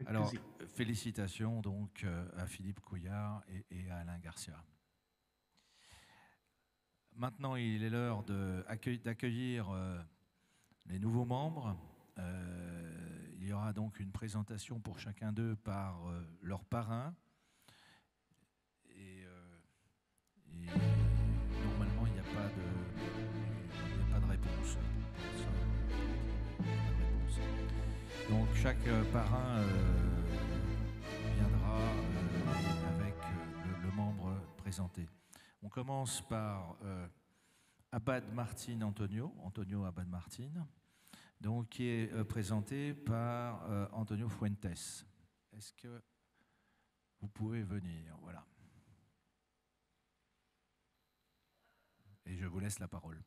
Alors, félicitations donc à Philippe Couillard et à Alain Garcia. Maintenant, il est l'heure d'accueillir les nouveaux membres. Il y aura donc une présentation pour chacun d'eux par leur parrain. Et normalement, il n'y a pas de réponse. Donc chaque parrain viendra avec le membre présenté. On commence par Abad Martin Antonio Abad Martin, donc, qui est présenté par Antonio Fuentes. Est-ce que vous pouvez venir? Voilà. Et je vous laisse la parole.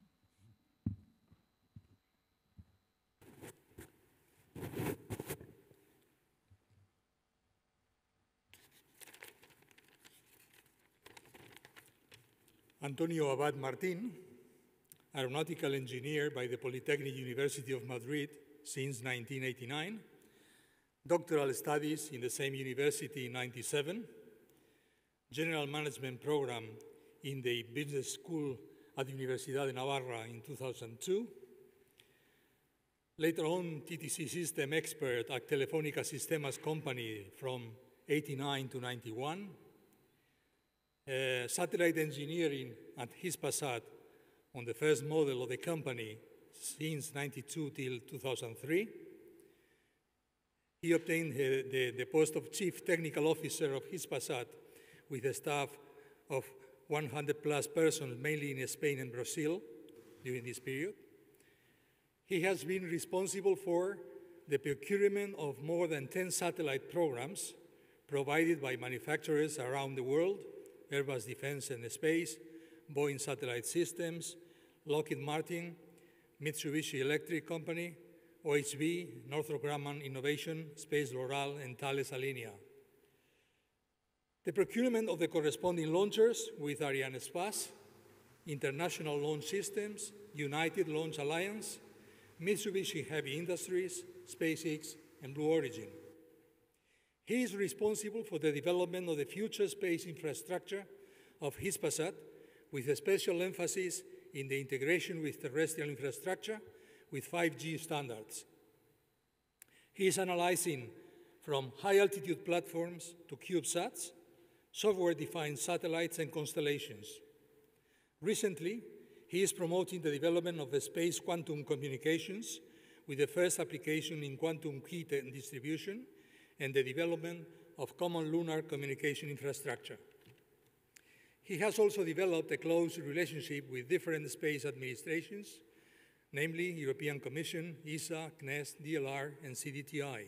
Antonio Abad Martin, aeronautical engineer by the Polytechnic University of Madrid since 1989, doctoral studies in the same university in 1997, general management program in the business school at the Universidad de Navarra in 2002, later on TTC system expert at Telefónica Sistemas company from 89 to 91, satellite engineering at Hispasat on the first model of the company since 92 till 2003. He obtained the post of Chief Technical Officer of Hispasat with a staff of 100 plus persons, mainly in Spain and Brazil during this period. He has been responsible for the procurement of more than 10 satellite programs provided by manufacturers around the world: Airbus Defence and Space, Boeing Satellite Systems, Lockheed Martin, Mitsubishi Electric Company, OHB, Northrop Grumman Innovation, Space Loral, and Thales Alenia. The procurement of the corresponding launchers with Arianespace, International Launch Systems, United Launch Alliance, Mitsubishi Heavy Industries, SpaceX, and Blue Origin. He is responsible for the development of the future space infrastructure of Hispasat, with a special emphasis in the integration with terrestrial infrastructure with 5G standards. He is analyzing from high-altitude platforms to CubeSats, software-defined satellites and constellations. Recently, he is promoting the development of the space quantum communications with the first application in quantum key distribution and the development of common lunar communication infrastructure. He has also developed a close relationship with different space administrations, namely European Commission, ESA, CNES, DLR, and CDTI.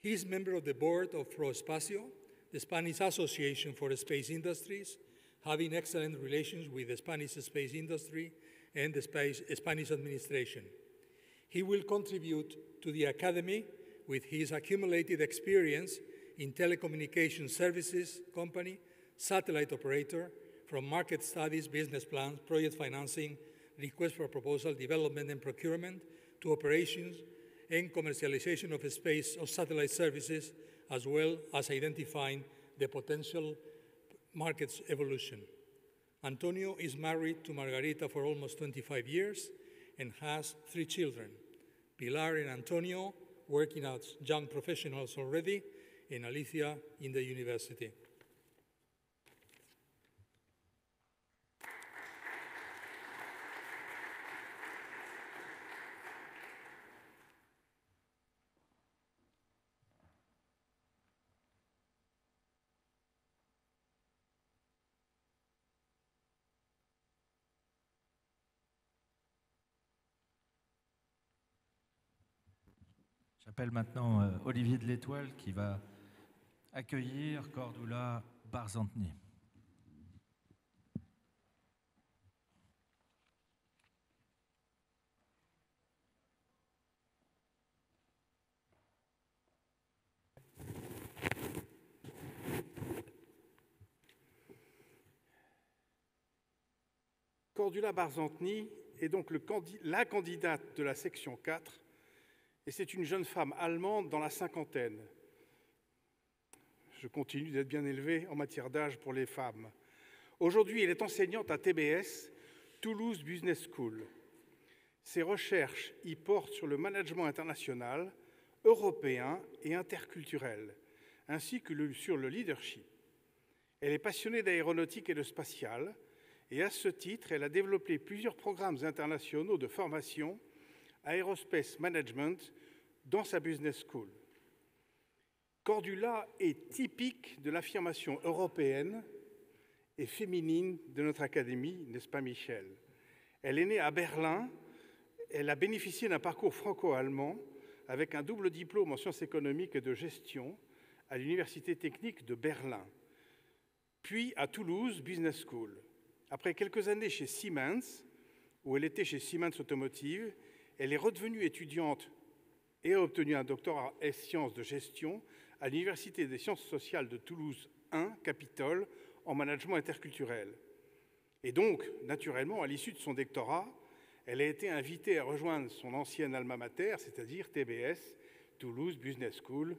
He is member of the board of ProEspacio, the Spanish Association for Space Industries, having excellent relations with the Spanish space industry and the Spanish administration. He will contribute to the Academy with his accumulated experience in telecommunication services company, satellite operator, from market studies, business plans, project financing, request for proposal, development and procurement, to operations and commercialization of space or satellite services, as well as identifying the potential market's evolution. Antonio is married to Margarita for almost 25 years and has 3 children, Pilar and Antonio, working as young professionals already, and Alicia in the university. J'appelle maintenant Olivier de l'Étoile qui va accueillir Cordula Barzantni. Cordula Barzantni est donc la candidate de la section 4, et c'est une jeune femme allemande dans la cinquantaine, Je continue d'être bien élevé en matière d'âge pour les femmes. Aujourd'hui, elle est enseignante à TBS, Toulouse Business School. Ses recherches y portent sur le management international, européen et interculturel, ainsi que sur le leadership. Elle est passionnée d'aéronautique et de spatial, et à ce titre, elle a développé plusieurs programmes internationaux de formation Aerospace Management dans sa business school. Cordula est typique de l'affirmation européenne et féminine de notre académie, n'est-ce pas Michel? Elle est née à Berlin, elle a bénéficié d'un parcours franco-allemand avec un double diplôme en sciences économiques et de gestion à l'Université technique de Berlin, puis à Toulouse Business School. Après quelques années chez Siemens, où elle était chez Siemens Automotive, elle est redevenue étudiante et a obtenu un doctorat en sciences de gestion à l'Université des sciences sociales de Toulouse 1, Capitole, en management interculturel. Et donc, naturellement, à l'issue de son doctorat, elle a été invitée à rejoindre son ancienne alma mater, c'est-à-dire TBS, Toulouse Business School,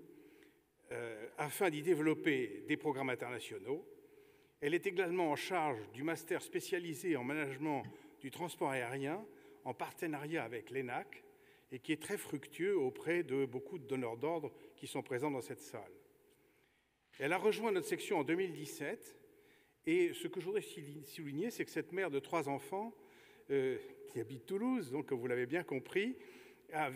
afin d'y développer des programmes internationaux. Elle est également en charge du master spécialisé en management du transport aérien en partenariat avec l'ENAC et qui est très fructueux auprès de beaucoup de donneurs d'ordre qui sont présents dans cette salle. Elle a rejoint notre section en 2017 et ce que je voudrais souligner, c'est que cette mère de 3 enfants qui habite Toulouse, donc vous l'avez bien compris,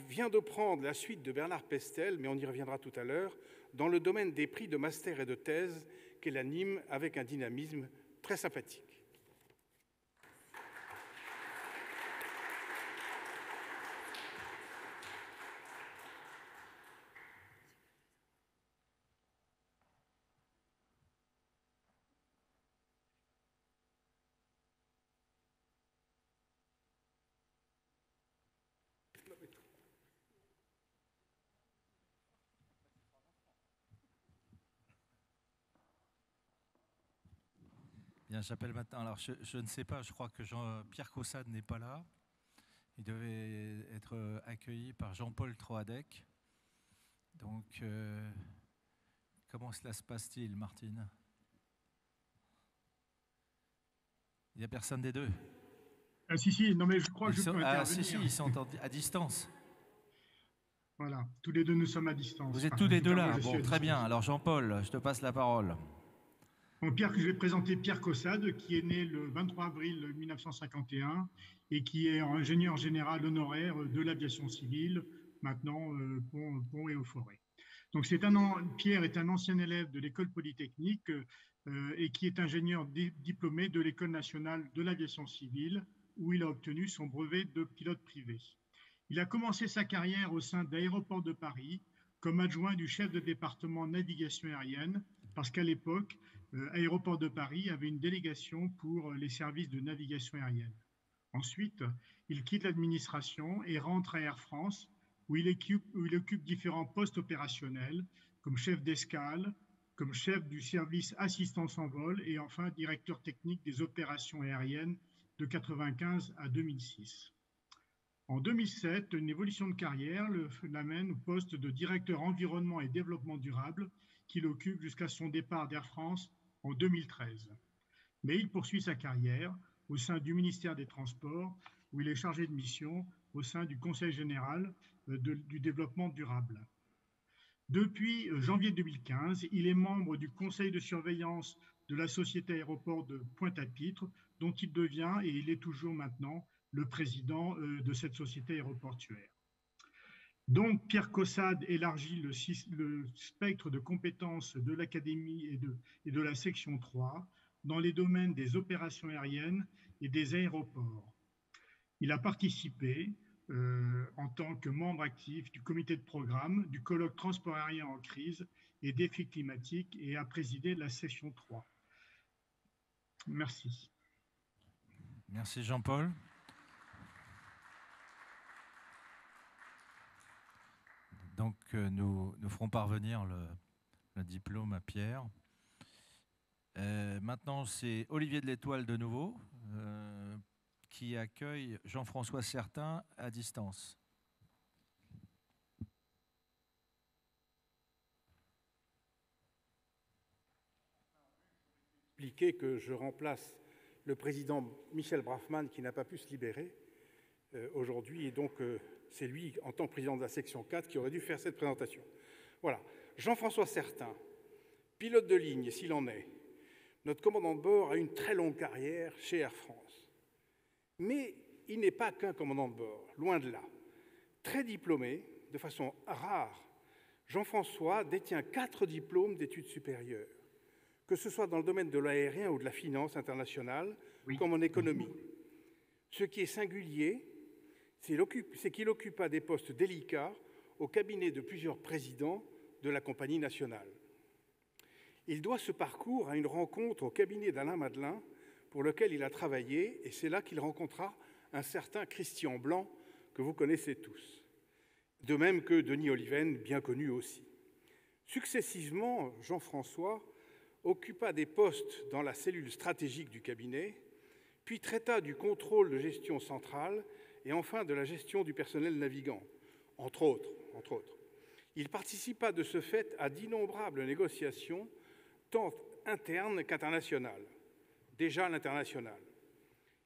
vient de prendre la suite de Bernard Pestel, mais on y reviendra tout à l'heure, dans le domaine des prix de master et de thèse qu'elle anime avec un dynamisme très sympathique. Bien, j'appelle maintenant. Alors, je ne sais pas, je crois que Pierre Caussade n'est pas là. Il devait être accueilli par Jean-Paul Troadec. Donc, comment cela se passe-t-il, Martine? Il n'y a personne des deux? Ah, si, non mais je crois que je peux intervenir. Si, ils sont à distance. Voilà, tous les deux nous sommes à distance. Vous êtes tous les deux là? Bon, très bien. Alors, Jean-Paul, je te passe la parole. Bon, Pierre, je vais présenter Pierre Caussade, qui est né le 23 avril 1951 et qui est ingénieur général honoraire de l'aviation civile, maintenant pont et eaux-forêts. Donc Pierre est un ancien élève de l'école polytechnique et qui est ingénieur diplômé de l'école nationale de l'aviation civile, où il a obtenu son brevet de pilote privé. Il a commencé sa carrière au sein d'Aéroports de Paris comme adjoint du chef de département navigation aérienne, parce qu'à l'époque, Aéroports de Paris avait une délégation pour les services de navigation aérienne. Ensuite, il quitte l'administration et rentre à Air France, où il occupe différents postes opérationnels, comme chef d'escale, comme chef du service assistance en vol et enfin directeur technique des opérations aériennes de 1995 à 2006. En 2007, une évolution de carrière l'amène au poste de directeur environnement et développement durable qu'il occupe jusqu'à son départ d'Air France en 2013. Mais il poursuit sa carrière au sein du ministère des Transports, où il est chargé de mission au sein du Conseil général du développement durable. Depuis janvier 2015, il est membre du conseil de surveillance de la société aéroport de Pointe-à-Pitre, dont il devient, et il est toujours maintenant, le président de cette société aéroportuaire. Donc, Pierre Caussade élargit le spectre de compétences de l'Académie et de la section 3 dans les domaines des opérations aériennes et des aéroports. Il a participé en tant que membre actif du comité de programme du colloque transport aérien en crise et défis climatiques et a présidé la section 3. Merci. Merci Jean-Paul. Donc nous ferons parvenir le diplôme à Pierre. Maintenant, c'est Olivier de l'Étoile de nouveau qui accueille Jean-François Certain à distance. expliquer que je remplace le président Michel Brafman qui n'a pas pu se libérer aujourd'hui, et donc c'est lui, en tant que président de la section 4, qui aurait dû faire cette présentation. Voilà. Jean-François Certain, pilote de ligne, s'il en est, notre commandant de bord a une très longue carrière chez Air France. Mais il n'est pas qu'un commandant de bord, loin de là. Très diplômé, de façon rare, Jean-François détient 4 diplômes d'études supérieures, que ce soit dans le domaine de l'aérien ou de la finance internationale, comme en économie. Ce qui est singulier, c'est qu'il occupa des postes délicats au cabinet de plusieurs présidents de la compagnie nationale. Il doit ce parcours à une rencontre au cabinet d'Alain Madelin, pour lequel il a travaillé, et c'est là qu'il rencontra un certain Christian Blanc, que vous connaissez tous, de même que Denis Oliven, bien connu aussi. Successivement, Jean-François occupa des postes dans la cellule stratégique du cabinet, puis traita du contrôle de gestion centrale et enfin de la gestion du personnel navigant, entre autres. Il participa de ce fait à d'innombrables négociations, tant internes qu'internationales. Déjà à l'international.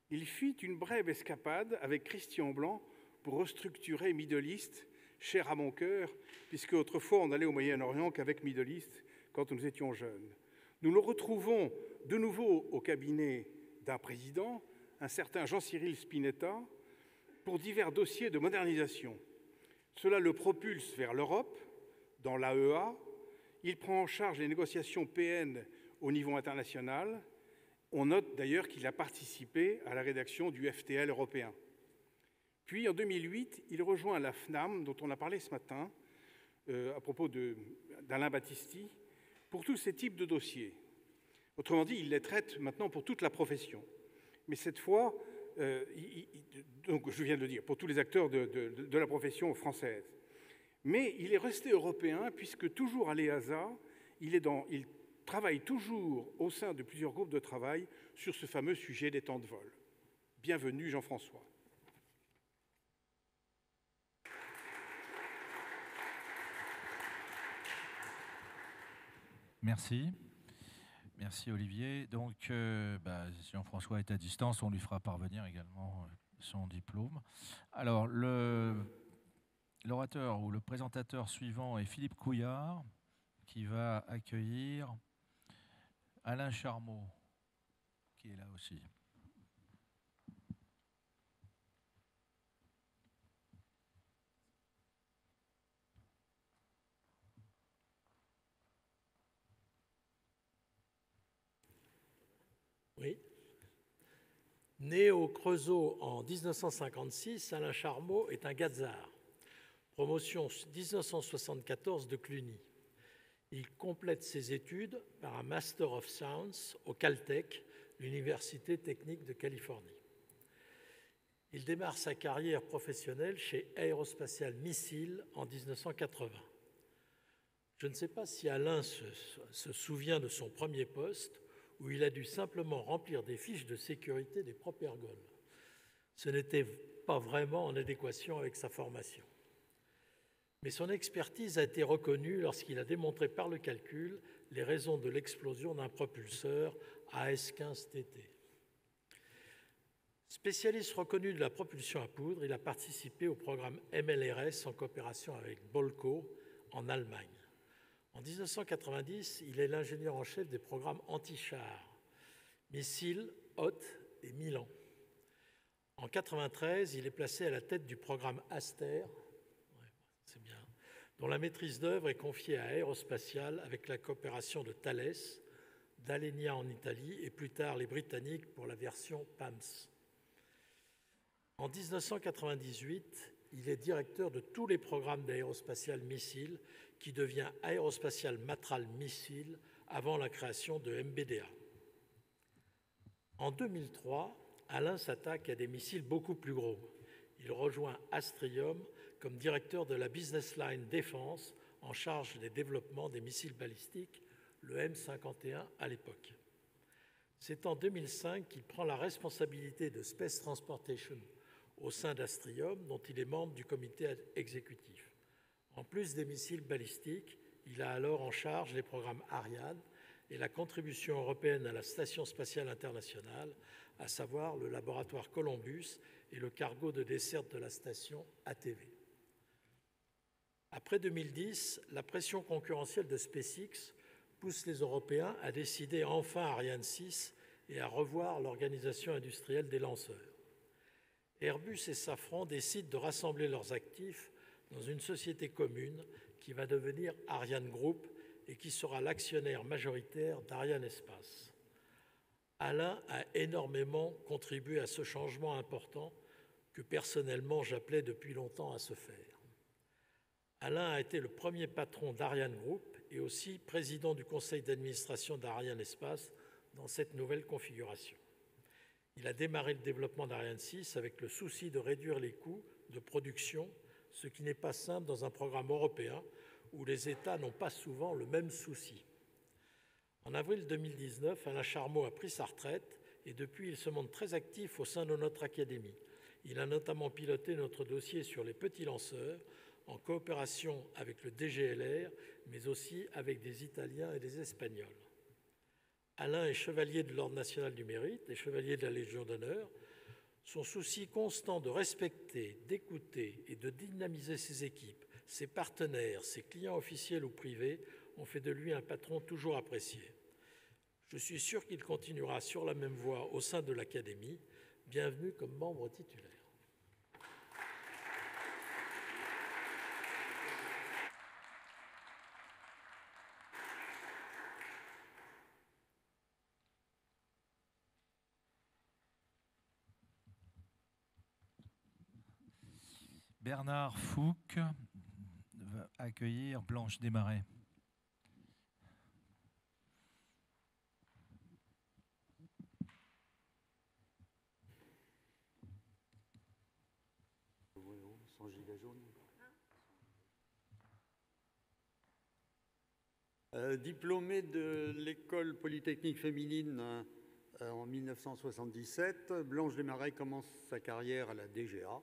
Il fit une brève escapade avec Christian Blanc pour restructurer Middle East, cher à mon cœur, puisque autrefois on n'allait au Moyen-Orient qu'avec Middle East quand nous étions jeunes. Nous le retrouvons de nouveau au cabinet d'un président, un certain Jean-Cyril Spinetta, pour divers dossiers de modernisation. Cela le propulse vers l'Europe, dans l'AEA. Il prend en charge les négociations PN au niveau international. On note d'ailleurs qu'il a participé à la rédaction du FTL européen. Puis, en 2008, il rejoint la FNAM, dont on a parlé ce matin, à propos d'Alain Battisti, pour tous ces types de dossiers. Autrement dit, il les traite maintenant pour toute la profession. Mais cette fois, donc je viens de le dire, pour tous les acteurs de la profession française. Mais il est resté européen, puisque toujours à l'EASA, il travaille toujours au sein de plusieurs groupes de travail sur ce fameux sujet des temps de vol. Bienvenue, Jean-François. Merci. Merci, Olivier. Donc, Jean-François est à distance, on lui fera parvenir également son diplôme. Alors, l'orateur ou le présentateur suivant est Philippe Couillard, qui va accueillir Alain Charmeau, qui est là aussi. Oui. Né au Creusot en 1956, Alain Charmeau est un Gazard. Promotion 1974 de Cluny. Il complète ses études par un Master of Science au Caltech, l'Université technique de Californie. Il démarre sa carrière professionnelle chez Aérospatiale Missile en 1980. Je ne sais pas si Alain se souvient de son premier poste, où il a dû simplement remplir des fiches de sécurité des propergoles. Ce n'était pas vraiment en adéquation avec sa formation. Mais son expertise a été reconnue lorsqu'il a démontré par le calcul les raisons de l'explosion d'un propulseur AS-15TT. Spécialiste reconnu de la propulsion à poudre, il a participé au programme MLRS en coopération avec Bolco en Allemagne. En 1990, il est l'ingénieur en chef des programmes anti-chars, missiles, Hoth et Milan. En 1993, il est placé à la tête du programme Aster, dont la maîtrise d'œuvre est confiée à Aérospatiale avec la coopération de Thales, d'Alenia en Italie et plus tard les Britanniques pour la version PAMS. En 1998, il est directeur de tous les programmes d'Aérospatiale Missile qui devient Aérospatiale Matral Missile avant la création de MBDA. En 2003, Alain s'attaque à des missiles beaucoup plus gros. Il rejoint Astrium comme directeur de la Business Line Défense en charge des développements des missiles balistiques, le M51 à l'époque. C'est en 2005 qu'il prend la responsabilité de Space Transportation au sein d'Astrium, dont il est membre du comité exécutif. En plus des missiles balistiques, il a alors en charge les programmes Ariane, et la contribution européenne à la Station spatiale internationale, à savoir le laboratoire Columbus et le cargo de desserte de la station ATV. Après 2010, la pression concurrentielle de SpaceX pousse les Européens à décider enfin Ariane 6 et à revoir l'organisation industrielle des lanceurs. Airbus et Safran décident de rassembler leurs actifs dans une société commune qui va devenir Ariane Group et qui sera l'actionnaire majoritaire d'Arianespace. Alain a énormément contribué à ce changement important que personnellement j'appelais depuis longtemps à se faire. Alain a été le premier patron d'Ariane Group et aussi président du conseil d'administration d'Arianespace dans cette nouvelle configuration. Il a démarré le développement d'Ariane 6 avec le souci de réduire les coûts de production, ce qui n'est pas simple dans un programme européen où les États n'ont pas souvent le même souci. En avril 2019, Alain Charmeau a pris sa retraite et depuis, il se montre très actif au sein de notre académie. Il a notamment piloté notre dossier sur les petits lanceurs en coopération avec le DGLR, mais aussi avec des Italiens et des Espagnols. Alain est chevalier de l'Ordre national du mérite et chevalier de la Légion d'honneur. Son souci constant de respecter, d'écouter et de dynamiser ses équipes, ses partenaires, ses clients officiels ou privés ont fait de lui un patron toujours apprécié. Je suis sûr qu'il continuera sur la même voie au sein de l'Académie. Bienvenue comme membre titulaire. Bernard Fouque va accueillir Blanche Desmarais. Sans gilet jaune. Diplômée de l'école polytechnique féminine en 1977, Blanche Desmarais commence sa carrière à la DGA,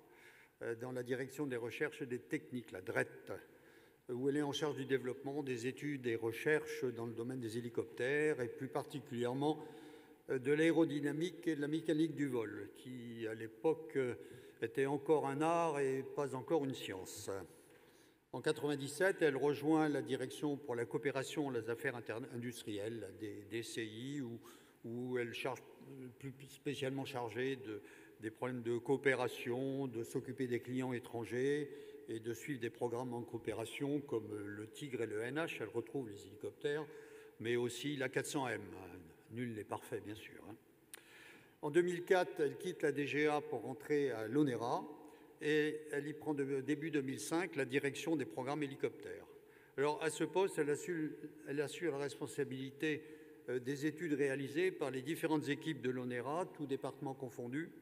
dans la direction des recherches et des techniques, la DRET, où elle est en charge du développement des études et recherches dans le domaine des hélicoptères et plus particulièrement de l'aérodynamique et de la mécanique du vol, qui à l'époque était encore un art et pas encore une science. En 1997, elle rejoint la direction pour la coopération et les affaires industrielles, des DCI, où elle est plus spécialement chargée des problèmes de coopération, de s'occuper des clients étrangers et de suivre des programmes en coopération comme le Tigre et le NH. Elle retrouve les hélicoptères, mais aussi la 400M. Nul n'est parfait, bien sûr. En 2004, elle quitte la DGA pour rentrer à l'ONERA et elle y prend début 2005 la direction des programmes hélicoptères. Alors, à ce poste, elle assure la responsabilité des études réalisées par les différentes équipes de l'ONERA, tous départements confondus,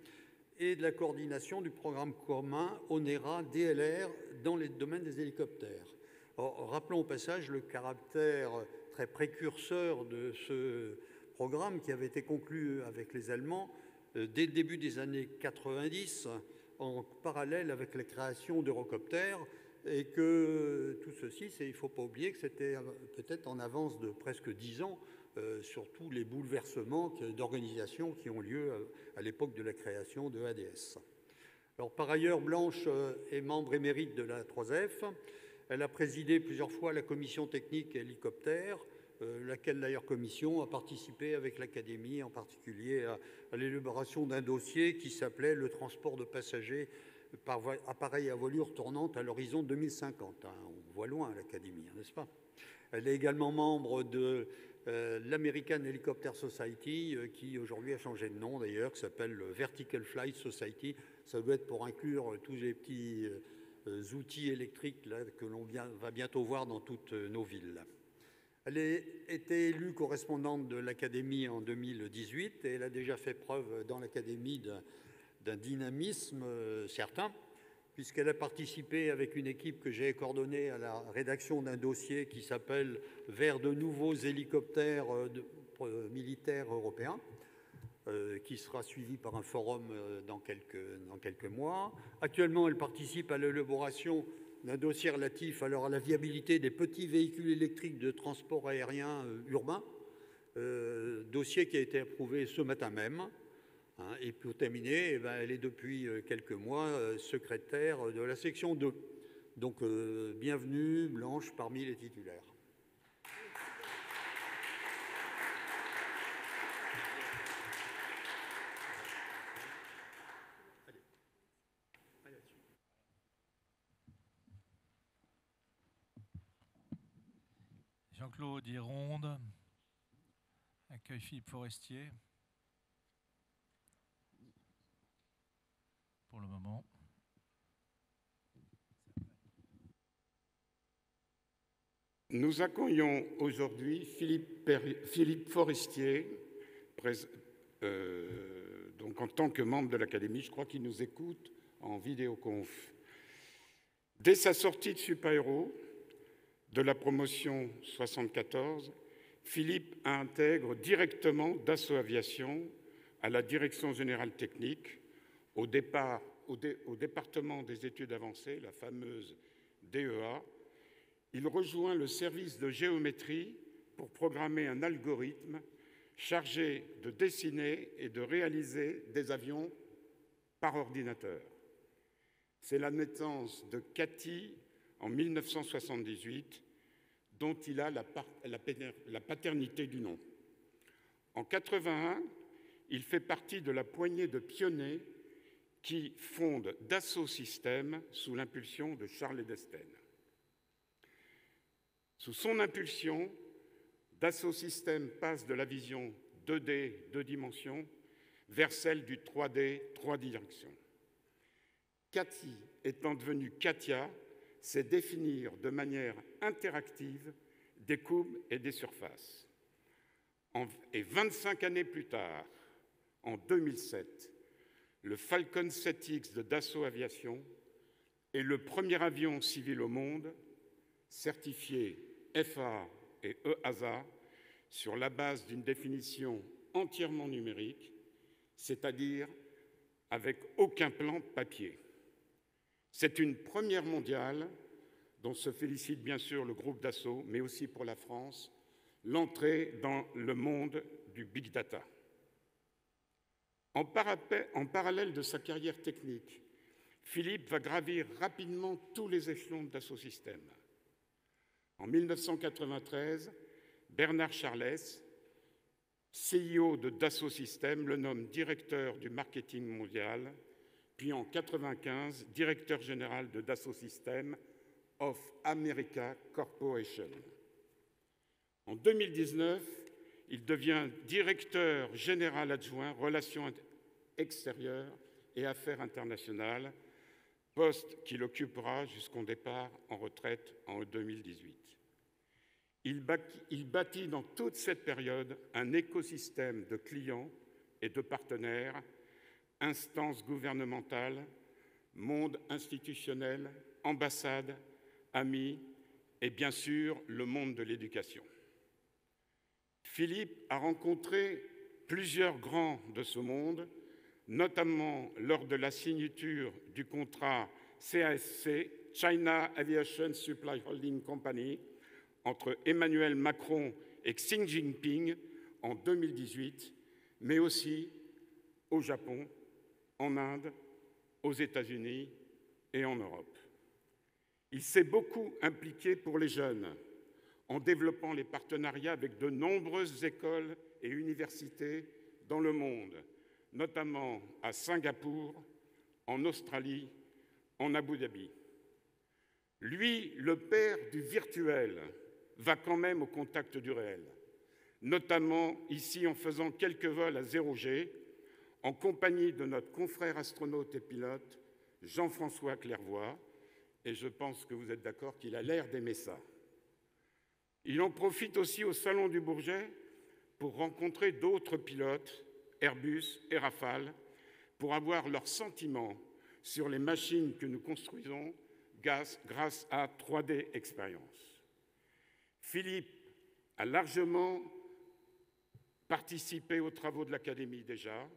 et de la coordination du programme commun ONERA-DLR dans les domaines des hélicoptères. Alors, rappelons au passage le caractère très précurseur de ce programme qui avait été conclu avec les Allemands dès le début des années 90, en parallèle avec la création d'Eurocopter, et que tout ceci, il ne faut pas oublier que c'était peut-être en avance de presque 10 ans sur tous les bouleversements d'organisation qui ont lieu à l'époque de la création de ADS. Alors, par ailleurs, Blanche est membre émérite de la 3F. Elle a présidé plusieurs fois la commission technique hélicoptère, laquelle d'ailleurs commission a participé avec l'Académie, en particulier à l'élaboration d'un dossier qui s'appelait le transport de passagers par appareil à voilure tournante à l'horizon 2050. On voit loin l'Académie, n'est-ce pas? Elle est également membre de l'American Helicopter Society, qui aujourd'hui a changé de nom d'ailleurs, qui s'appelle le Vertical Flight Society. Ça doit être pour inclure tous les petits outils électriques là, que l'on va bientôt voir dans toutes nos villes. Elle a été élue correspondante de l'Académie en 2018 et elle a déjà fait preuve dans l'Académie d'un dynamisme certain, puisqu'elle a participé avec une équipe que j'ai coordonnée à la rédaction d'un dossier qui s'appelle « Vers de nouveaux hélicoptères militaires européens », qui sera suivi par un forum dans quelques mois. Actuellement, elle participe à l'élaboration d'un dossier relatif alors à la viabilité des petits véhicules électriques de transport aérien urbain dossier qui a été approuvé ce matin même. Hein, et pour terminer, elle est depuis quelques mois secrétaire de la section 2. Donc, bienvenue, Blanche, parmi les titulaires. Jean-Claude Hironde accueille Philippe Forestier pour le moment. Nous accueillons aujourd'hui Philippe Forestier, donc en tant que membre de l'Académie. Je crois qu'il nous écoute en vidéoconf. Dès sa sortie de Super-Héros, de la promotion 74, Philippe intègre directement Dassault Aviation à la Direction Générale Technique, au département des études avancées, la fameuse DEA. Il rejoint le service de géométrie pour programmer un algorithme chargé de dessiner et de réaliser des avions par ordinateur. C'est la naissance de Cathy en 1978, dont il a la paternité du nom. En 1981, il fait partie de la poignée de pionniers qui fondent Dassault Systèmes sous l'impulsion de Charles Edelsten. Sous son impulsion, Dassault Systèmes passe de la vision 2D, 2 dimensions, vers celle du 3D, 3 directions. Cathy, étant devenue Katia, c'est définir de manière interactive des courbes et des surfaces. Et 25 années plus tard, en 2007, le Falcon 7X de Dassault Aviation est le premier avion civil au monde certifié FAA et EASA sur la base d'une définition entièrement numérique, c'est-à-dire avec aucun plan papier. C'est une première mondiale dont se félicite bien sûr le groupe Dassault, mais aussi pour la France, l'entrée dans le monde du big data. En parallèle de sa carrière technique, Philippe va gravir rapidement tous les échelons de Dassault Systèmes. En 1993, Bernard Charles, CIO de Dassault Systèmes, le nomme directeur du marketing mondial, puis en 1995, directeur général de Dassault Systèmes of America Corporation. En 2019, il devient directeur général adjoint Relations extérieures et affaires internationales, poste qu'il occupera jusqu'au départ en retraite en 2018. Il bâtit dans toute cette période un écosystème de clients et de partenaires, instances gouvernementales, monde institutionnel, ambassades, amis et bien sûr le monde de l'éducation. Philippe a rencontré plusieurs grands de ce monde, notamment lors de la signature du contrat CASC, China Aviation Supply Holding Company, entre Emmanuel Macron et Xi Jinping en 2018, mais aussi au Japon, en Inde, aux États-Unis et en Europe. Il s'est beaucoup impliqué pour les jeunes, en développant les partenariats avec de nombreuses écoles et universités dans le monde, notamment à Singapour, en Australie, en Abu Dhabi. Lui, le père du virtuel, va quand même au contact du réel, notamment ici en faisant quelques vols à 0G, en compagnie de notre confrère astronaute et pilote, Jean-François Clairvoy, et je pense que vous êtes d'accord qu'il a l'air d'aimer ça. Il en profite aussi au Salon du Bourget pour rencontrer d'autres pilotes, Airbus et Rafale, pour avoir leurs sentiments sur les machines que nous construisons grâce à 3D Experience. Philippe a largement participé aux travaux de l'Académie déjà,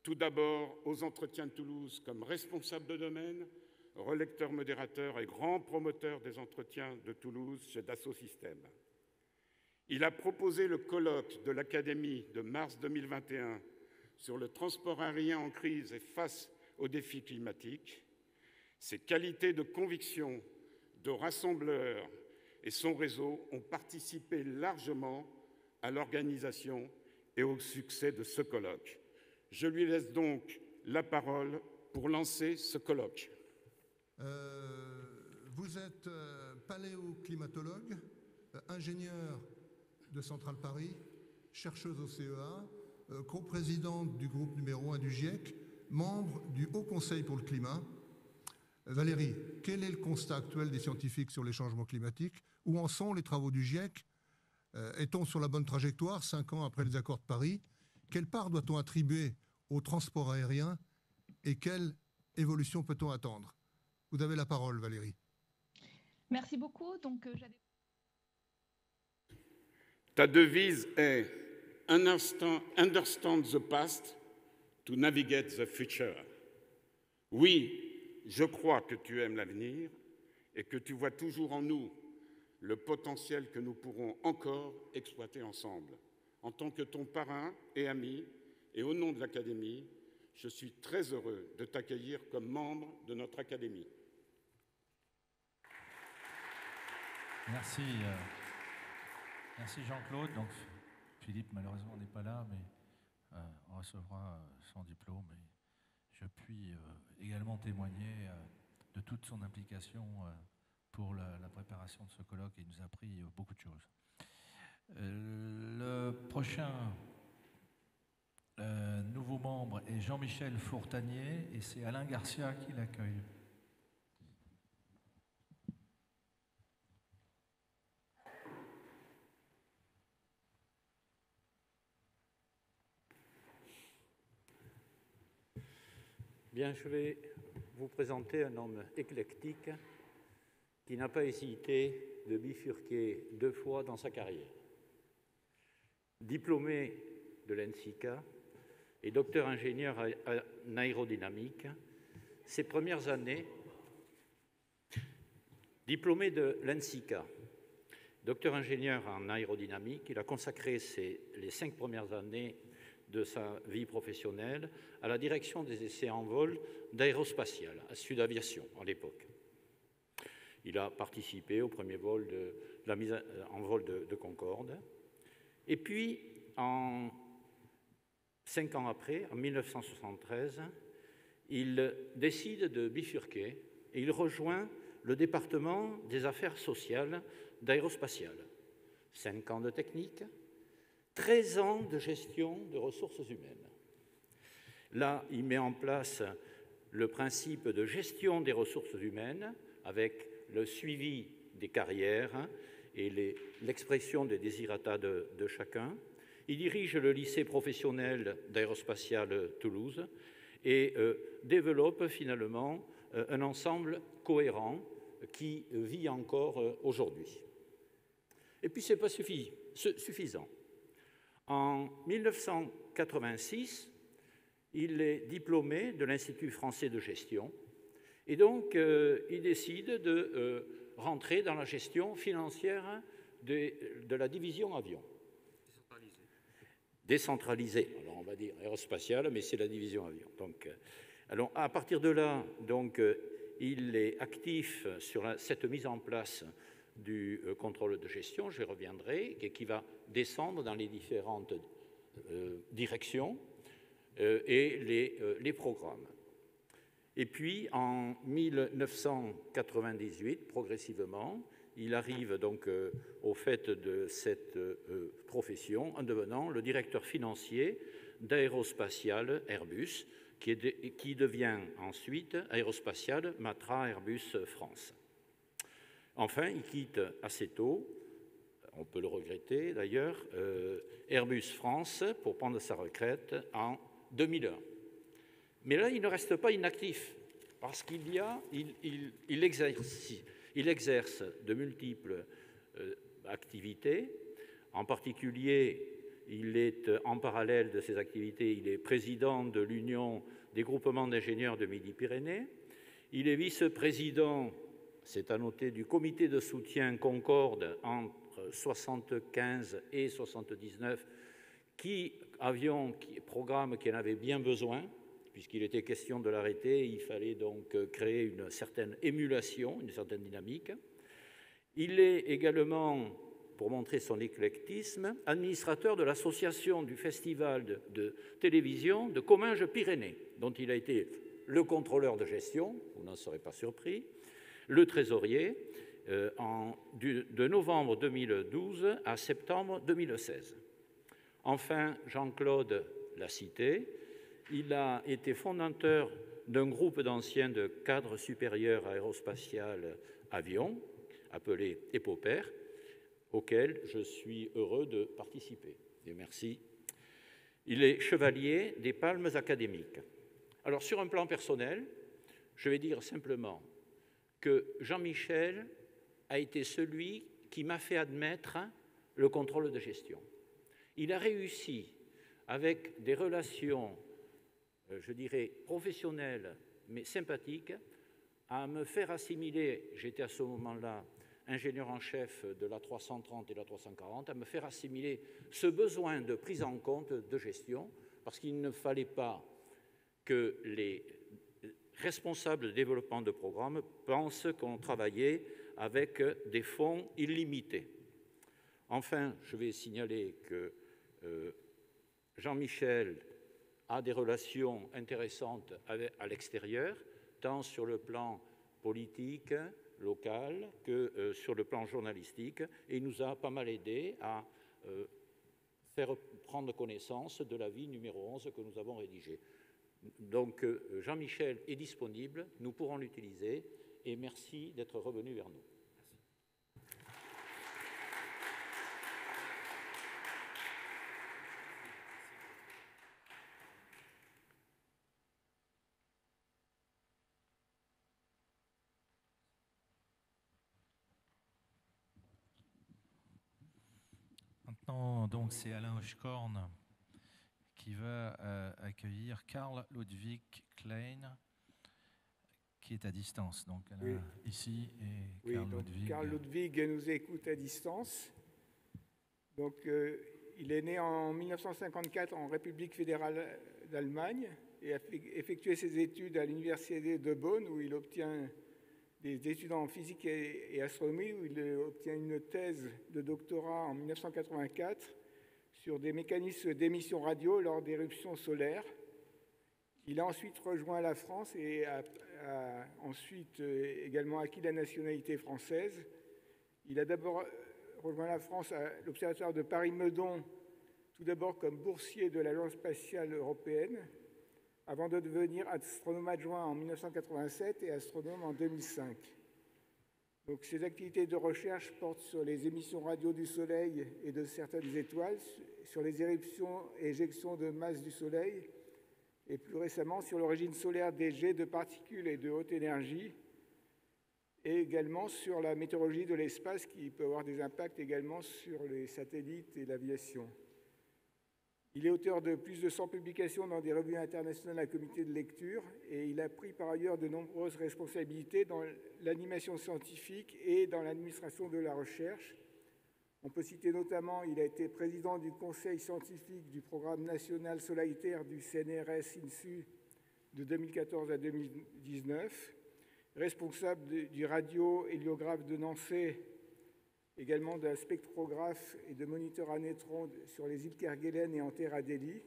tout d'abord aux entretiens de Toulouse comme responsable de domaine, relecteur modérateur et grand promoteur des entretiens de Toulouse chez Dassault Systèmes. Il a proposé le colloque de l'Académie de mars 2021 sur le transport aérien en crise et face aux défis climatiques. Ses qualités de conviction, de rassembleur et son réseau ont participé largement à l'organisation et au succès de ce colloque. Je lui laisse donc la parole pour lancer ce colloque. Vous êtes paléoclimatologue, ingénieur de Centrale Paris, chercheuse au CEA, coprésidente du groupe numéro 1 du GIEC, membre du Haut Conseil pour le climat. Valérie, quel est le constat actuel des scientifiques sur les changements climatiques? Où en sont les travaux du GIEC? Est-on sur la bonne trajectoire 5 ans après les accords de Paris? Quelle part doit-on attribuer au transport aérien et quelle évolution peut-on attendre? Vous avez la parole, Valérie. Merci beaucoup. Donc, Ta devise est « Understand the past to navigate the future ». Oui, je crois que tu aimes l'avenir et que tu vois toujours en nous le potentiel que nous pourrons encore exploiter ensemble. En tant que ton parrain et ami, et au nom de l'Académie, je suis très heureux de t'accueillir comme membre de notre Académie. Merci, merci Jean-Claude. Donc, Philippe, malheureusement, n'est pas là, mais on recevra son diplôme. Et je puis également témoigner de toute son implication pour la préparation de ce colloque. Il nous a appris beaucoup de choses. Le prochain nouveau membre est Jean-Michel Fourtanier et c'est Alain Garcia qui l'accueille. Bien, je vais vous présenter un homme éclectique qui n'a pas hésité de bifurquer 2 fois dans sa carrière. Diplômé de l'ENSICA et docteur ingénieur en aérodynamique, ses premières années, diplômé de l'ENSICA, docteur ingénieur en aérodynamique, il a consacré les 5 premières années de sa vie professionnelle à la direction des essais en vol d'aérospatiale, à Sud Aviation à l'époque. Il a participé au premier vol de la mise en vol de Concorde. Et puis, 5 ans après, en 1973, il décide de bifurquer et il rejoint le département des affaires sociales d'aérospatiale. 5 ans de technique, 13 ans de gestion de ressources humaines. Là, il met en place le principe de gestion des ressources humaines avec le suivi des carrières et l'expression des désirata de chacun. Il dirige le lycée professionnel d'aérospatiale Toulouse et développe finalement un ensemble cohérent qui vit encore aujourd'hui. Et puis, ce n'est pas suffisant. En 1986, il est diplômé de l'Institut français de gestion et donc il décide de rentrer dans la gestion financière de la division avion. Décentralisée, alors on va dire aérospatiale, mais c'est la division avion. Donc, alors, à partir de là, donc, il est actif sur cette mise en place du contrôle de gestion, j'y reviendrai, et qui va descendre dans les différentes directions et les programmes. Et puis, en 1998, progressivement, il arrive donc au fait de cette profession en devenant le directeur financier d'Aérospatiale Airbus, qui devient ensuite Aérospatiale Matra Airbus France. Enfin, il quitte assez tôt, on peut le regretter d'ailleurs, Airbus France pour prendre sa retraite en 2001. Mais là, il ne reste pas inactif, parce qu'il exerce de multiples activités. En particulier, il est en parallèle de ces activités, il est président de l'Union des groupements d'ingénieurs de Midi-Pyrénées. Il est vice-président, c'est à noter, du comité de soutien Concorde entre entre 75 et 79, programme qui en avait bien besoin, puisqu'il était question de l'arrêter, il fallait donc créer une certaine émulation, une certaine dynamique. Il est également, pour montrer son éclectisme, administrateur de l'association du festival de télévision de Comminges-Pyrénées, dont il a été le contrôleur de gestion, vous n'en serez pas surpris, le trésorier, de novembre 2012 à septembre 2016. Enfin, Jean-Claude l'a cité, il a été fondateur d'un groupe d'anciens de cadres supérieurs aérospatial avion, appelé EPOPER, auquel je suis heureux de participer. Et merci. Il est chevalier des Palmes académiques. Alors, sur un plan personnel, je vais dire simplement que Jean-Michel a été celui qui m'a fait admettre le contrôle de gestion. Il a réussi, avec des relations, je dirais, professionnelles, mais sympathiques, à me faire assimiler, j'étais à ce moment-là ingénieur en chef de l'A330 et l'A340, à me faire assimiler ce besoin de prise en compte de gestion, parce qu'il ne fallait pas que les responsables de développement de programme pensent qu'on travaillait avec des fonds illimités. Enfin, je vais signaler que Jean-Michel a des relations intéressantes à l'extérieur, tant sur le plan politique, local, que sur le plan journalistique, et il nous a pas mal aidé à faire prendre connaissance de l'avis numéro 11 que nous avons rédigé. Donc Jean-Michel est disponible, nous pourrons l'utiliser, et merci d'être revenu vers nous. Maintenant, donc, c'est Alain Hochkorn qui va accueillir Karl Ludwig Klein, qui est à distance. Donc, Alain, ici, et Karl Ludwig. Karl Ludwig nous écoute à distance. Donc, il est né en 1954 en République fédérale d'Allemagne et a effectué ses études à l'université de Bonn, où il obtient des études en physique et astronomie, où il obtient une thèse de doctorat en 1984 sur des mécanismes d'émission radio lors d'éruptions solaires. Il a ensuite rejoint la France et a ensuite également acquis la nationalité française. Il a d'abord rejoint la France à l'Observatoire de Paris-Meudon, tout d'abord comme boursier de l'Agence spatiale européenne, avant de devenir astronome adjoint en 1987 et astronome en 2005. Donc, ses activités de recherche portent sur les émissions radio du Soleil et de certaines étoiles, sur les éruptions et éjections de masse du Soleil, et plus récemment sur l'origine solaire des jets de particules et de haute énergie, et également sur la météorologie de l'espace qui peut avoir des impacts également sur les satellites et l'aviation. Il est auteur de plus de 100 publications dans des revues internationales à comité de lecture et il a pris par ailleurs de nombreuses responsabilités dans l'animation scientifique et dans l'administration de la recherche. On peut citer notamment, il a été président du conseil scientifique du programme national Soleil-Terre du CNRS-INSU de 2014 à 2019, responsable du radio-héliographe de Nancy, également d'un spectrographe et de moniteur à neutrons sur les îles Kerguelen et en Terre Adélie,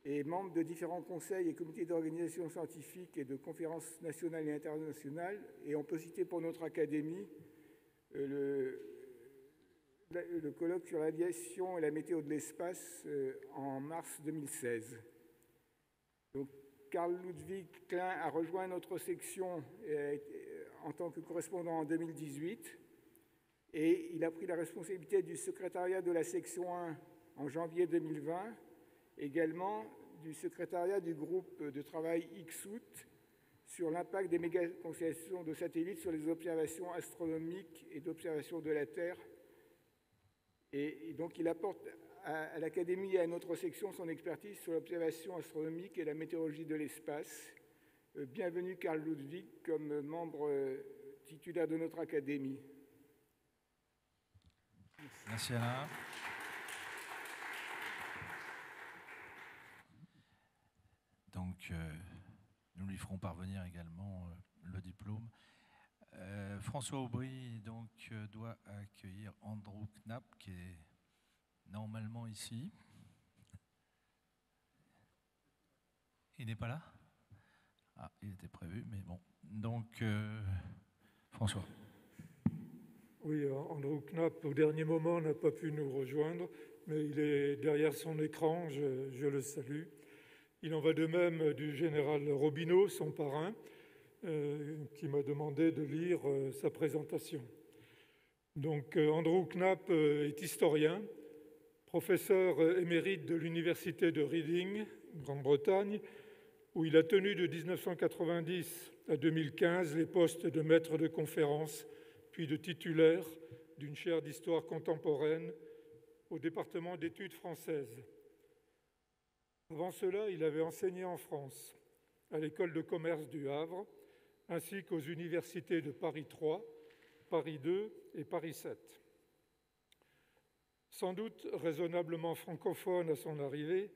et membre de différents conseils et comités d'organisation scientifique et de conférences nationales et internationales. Et on peut citer pour notre académie le colloque sur l'aviation et la météo de l'espace en mars 2016. Donc, Karl Ludwig Klein a rejoint notre section en tant que correspondant en 2018. Et il a pris la responsabilité du secrétariat de la section 1 en janvier 2020, également du secrétariat du groupe de travail XOUT sur l'impact des mégaconstellations de satellites sur les observations astronomiques et d'observation de la Terre. Et donc il apporte à l'Académie et à notre section son expertise sur l'observation astronomique et la météorologie de l'espace. Bienvenue Karl Ludwig comme membre titulaire de notre Académie. Merci Alain. Donc, nous lui ferons parvenir également le diplôme. François Aubry donc, doit accueillir Andrew Knapp, qui est normalement ici. Il n'est pas là? Ah, il était prévu, mais bon. Donc, François. Oui, Andrew Knapp, au dernier moment, n'a pas pu nous rejoindre, mais il est derrière son écran, je le salue. Il en va de même du général Robineau, son parrain, qui m'a demandé de lire sa présentation. Donc, Andrew Knapp est historien, professeur émérite de l'université de Reading, Grande-Bretagne, où il a tenu de 1990 à 2015 les postes de maître de conférence, puis de titulaire d'une chaire d'histoire contemporaine au département d'études françaises. Avant cela, il avait enseigné en France, à l'école de commerce du Havre, ainsi qu'aux universités de Paris 3, Paris 2 et Paris 7. Sans doute raisonnablement francophone à son arrivée,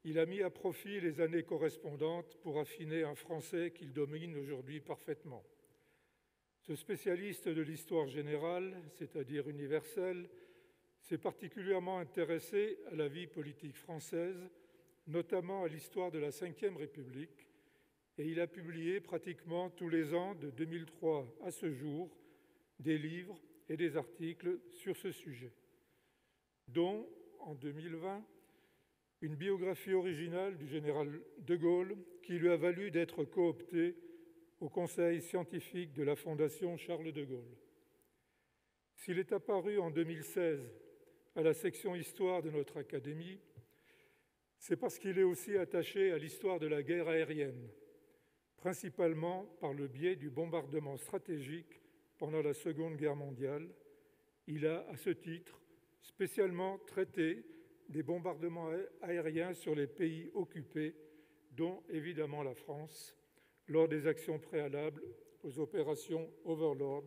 il a mis à profit les années correspondantes pour affiner un français qu'il domine aujourd'hui parfaitement. Ce spécialiste de l'histoire générale, c'est-à-dire universelle, s'est particulièrement intéressé à la vie politique française, notamment à l'histoire de la Ve République, et il a publié pratiquement tous les ans de 2003 à ce jour des livres et des articles sur ce sujet, dont, en 2020, une biographie originale du général de Gaulle qui lui a valu d'être coopté au conseil scientifique de la Fondation Charles de Gaulle. S'il est apparu en 2016 à la section Histoire de notre Académie, c'est parce qu'il est aussi attaché à l'histoire de la guerre aérienne, principalement par le biais du bombardement stratégique pendant la Seconde Guerre mondiale. Il a, à ce titre, spécialement traité des bombardements aériens sur les pays occupés, dont évidemment la France, lors des actions préalables aux opérations Overlord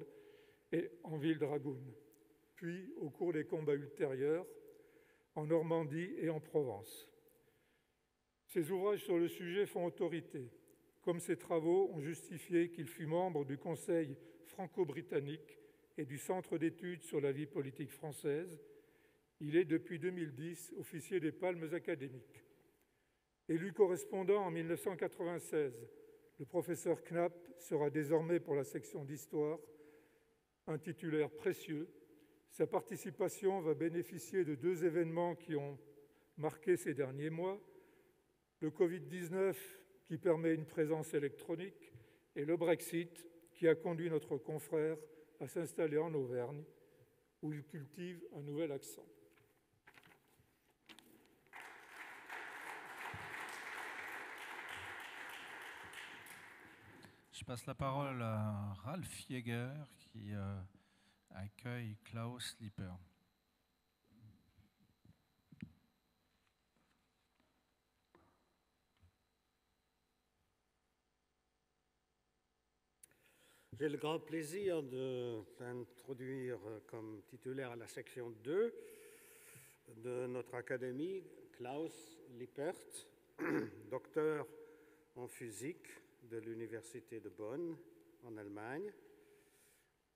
et Anvil Dragoon, puis au cours des combats ultérieurs en Normandie et en Provence. Ses ouvrages sur le sujet font autorité, comme ses travaux ont justifié qu'il fut membre du Conseil franco-britannique et du Centre d'études sur la vie politique française. Il est depuis 2010 officier des Palmes académiques. Élu correspondant en 1996, le professeur Knapp sera désormais pour la section d'histoire un titulaire précieux. Sa participation va bénéficier de deux événements qui ont marqué ces derniers mois, le Covid-19 qui permet une présence électronique et le Brexit qui a conduit notre confrère à s'installer en Auvergne où il cultive un nouvel accent. Je passe la parole à Ralph Jäger qui accueille Klaus Lippert. J'ai le grand plaisir de t'introduire comme titulaire à la section 2 de notre académie, Klaus Lippert, docteur en physique de l'Université de Bonn, en Allemagne.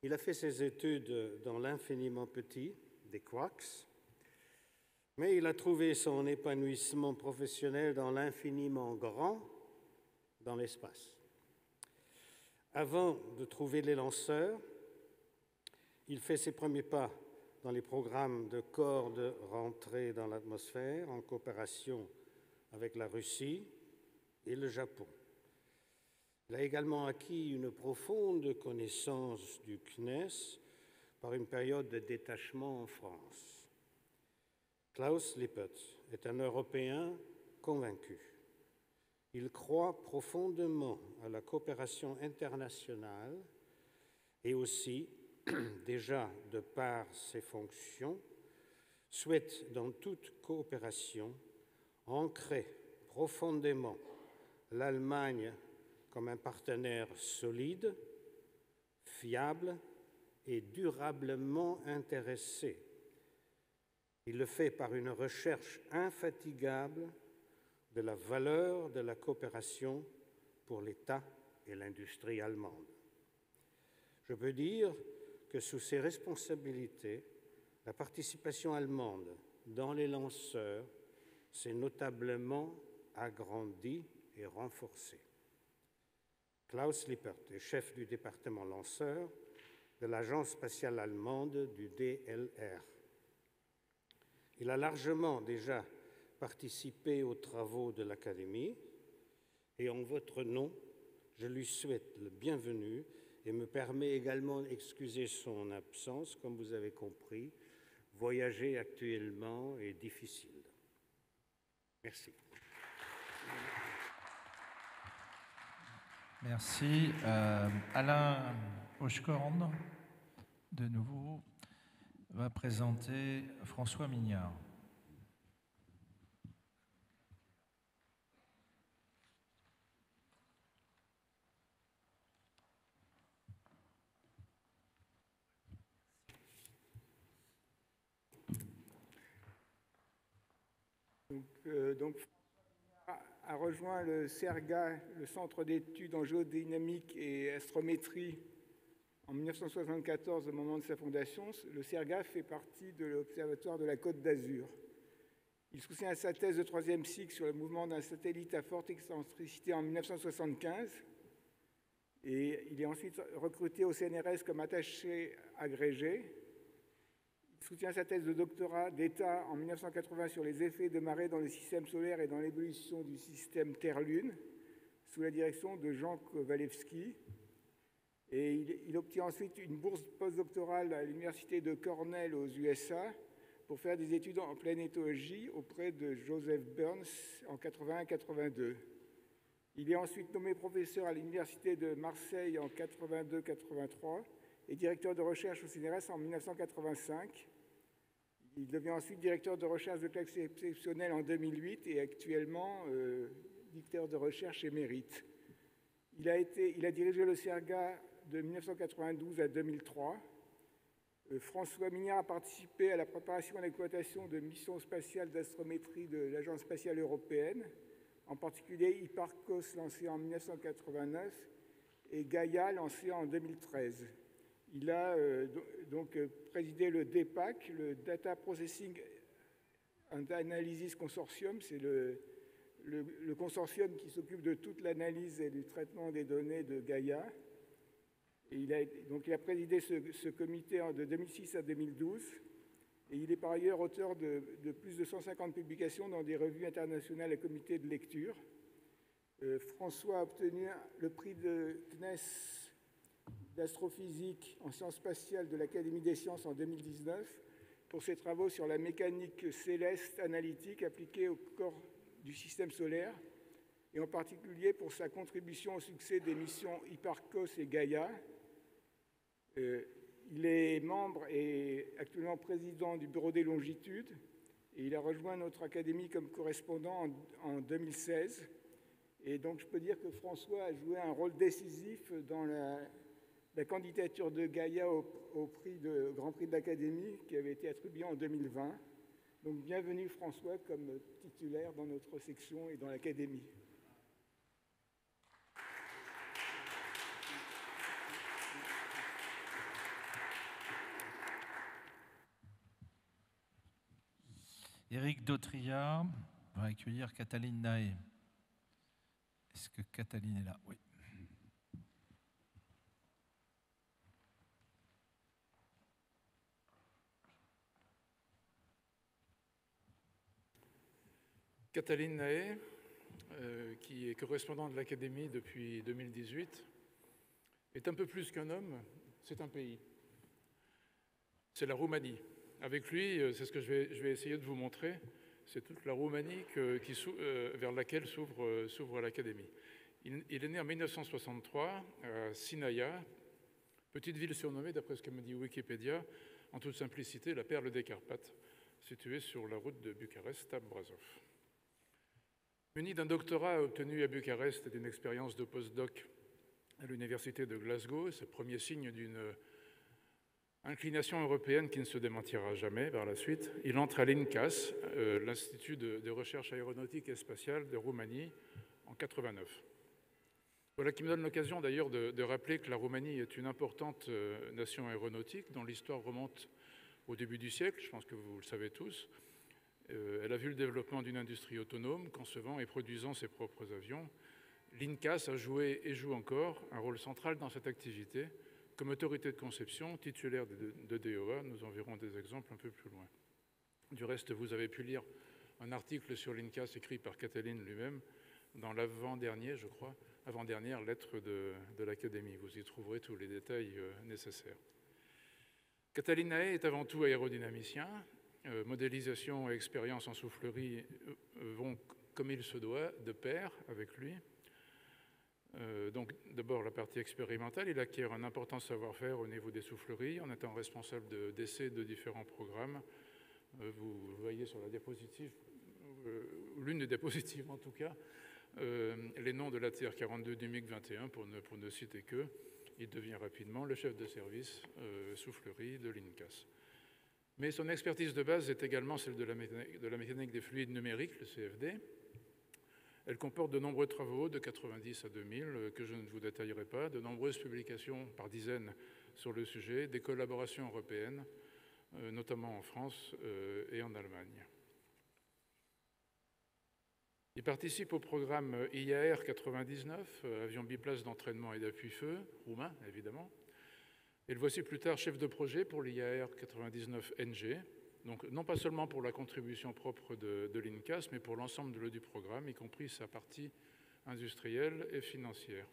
Il a fait ses études dans l'infiniment petit des quarks, mais il a trouvé son épanouissement professionnel dans l'infiniment grand, dans l'espace. Avant de trouver les lanceurs, il fait ses premiers pas dans les programmes de cordes rentrées dans l'atmosphère en coopération avec la Russie et le Japon. Il a également acquis une profonde connaissance du CNES par une période de détachement en France. Klaus Lippert est un Européen convaincu. Il croit profondément à la coopération internationale et aussi, déjà de par ses fonctions, souhaite dans toute coopération ancrer profondément l'Allemagne comme un partenaire solide, fiable et durablement intéressé Il le fait par une recherche infatigable de la valeur de la coopération pour l'État et l'industrie allemande. Je peux dire que sous ses responsabilités, la participation allemande dans les lanceurs s'est notablement agrandie et renforcée. Klaus Lippert est chef du département lanceur de l'agence spatiale allemande du DLR. Il a largement déjà participé aux travaux de l'Académie et en votre nom, je lui souhaite le bienvenu et me permets également d'excuser son absence. Comme vous avez compris, voyager actuellement est difficile. Merci. Merci. Alain Hochkorn, de nouveau, va présenter François Mignard. Donc a rejoint le CERGA, le Centre d'études en géodynamique et astrométrie, en 1974, au moment de sa fondation. Le CERGA fait partie de l'Observatoire de la Côte d'Azur. Il soutient sa thèse de troisième cycle sur le mouvement d'un satellite à forte excentricité en 1975. Et il est ensuite recruté au CNRS comme attaché agrégé. Il soutient sa thèse de doctorat d'État en 1980 sur les effets de marée dans le système solaire et dans l'évolution du système Terre-Lune, sous la direction de Jean Kowalewski. Et il obtient ensuite une bourse postdoctorale à l'université de Cornell aux USA pour faire des études en planétologie auprès de Joseph Burns en 81-82. Il est ensuite nommé professeur à l'université de Marseille en 82-83 et directeur de recherche au CNRS en 1985. Il devient ensuite directeur de recherche de classe exceptionnelle en 2008 et actuellement directeur de recherche émérite. Il a dirigé le CERGA de 1992 à 2003. François Mignard a participé à la préparation et à l'exploitation de missions spatiales d'astrométrie de l'Agence spatiale européenne, en particulier Hipparcos lancé en 1989 et Gaia lancé en 2013. Il a donc présidé le DPAC, le Data Processing and Analysis Consortium. C'est le consortium qui s'occupe de toute l'analyse et du traitement des données de Gaia. Et il a présidé ce comité de 2006 à 2012. Et il est par ailleurs auteur de plus de 150 publications dans des revues internationales et comités de lecture. François a obtenu le prix de CNES d'astrophysique en sciences spatiales de l'Académie des sciences en 2019 pour ses travaux sur la mécanique céleste analytique appliquée au corps du système solaire et en particulier pour sa contribution au succès des missions Hipparcos et Gaia. Il est membre et actuellement président du Bureau des longitudes et il a rejoint notre académie comme correspondant en 2016. Et donc je peux dire que François a joué un rôle décisif dans la candidature de Gaia au Grand Prix de l'Académie qui avait été attribué en 2020. Donc bienvenue François comme titulaire dans notre section et dans l'Académie. Éric Dautriat va accueillir Cataline Naé. Est-ce que Cataline est là? Oui. Cataline Naé, qui est correspondante de l'Académie depuis 2018, est un peu plus qu'un homme, c'est un pays. C'est la Roumanie. Avec lui, c'est ce que je vais essayer de vous montrer, c'est toute la Roumanie vers laquelle s'ouvre l'Académie. Il est né en 1963 à Sinaia, petite ville surnommée, d'après ce que me dit Wikipédia, en toute simplicité, la perle des Carpates, située sur la route de Bucarest à Brasov. Muni d'un doctorat obtenu à Bucarest et d'une expérience de postdoc à l'université de Glasgow, c'est le premier signe d'une Inclination européenne qui ne se démentira jamais par la suite. Il entre à l'INCAS, l'Institut de recherche aéronautique et spatiale de Roumanie, en 89. Voilà qui me donne l'occasion d'ailleurs de rappeler que la Roumanie est une importante nation aéronautique dont l'histoire remonte au début du siècle, je pense que vous le savez tous. Elle a vu le développement d'une industrie autonome, concevant et produisant ses propres avions. L'INCAS a joué et joue encore un rôle central dans cette activité. Comme autorité de conception, titulaire de DOA, nous en verrons des exemples un peu plus loin. Du reste, vous avez pu lire un article sur l'INCAS écrit par Katalin lui-même dans l'avant-dernier, je crois, avant-dernière lettre de l'Académie. Vous y trouverez tous les détails nécessaires. Katalin Nae est avant tout aérodynamicien. Modélisation et expérience en soufflerie vont, comme il se doit, de pair avec lui. Donc d'abord la partie expérimentale, il acquiert un important savoir-faire au niveau des souffleries en étant responsable d'essais de différents programmes. Vous voyez sur la diapositive, l'une des diapositives en tout cas, les noms de la TR-42 du MiG-21 pour ne citer que. Il devient rapidement le chef de service soufflerie de l'INCAS. Mais son expertise de base est également celle de la mécanique des fluides numériques, le CFD. Elle comporte de nombreux travaux de 90 à 2000 que je ne vous détaillerai pas, de nombreuses publications par dizaines sur le sujet, des collaborations européennes, notamment en France et en Allemagne. Il participe au programme IAR 99, avion biplace d'entraînement et d'appui-feu, roumain évidemment. Et le voici plus tard chef de projet pour l'IAR 99 NG, donc non pas seulement pour la contribution propre de l'INCAS, mais pour l'ensemble du programme, y compris sa partie industrielle et financière.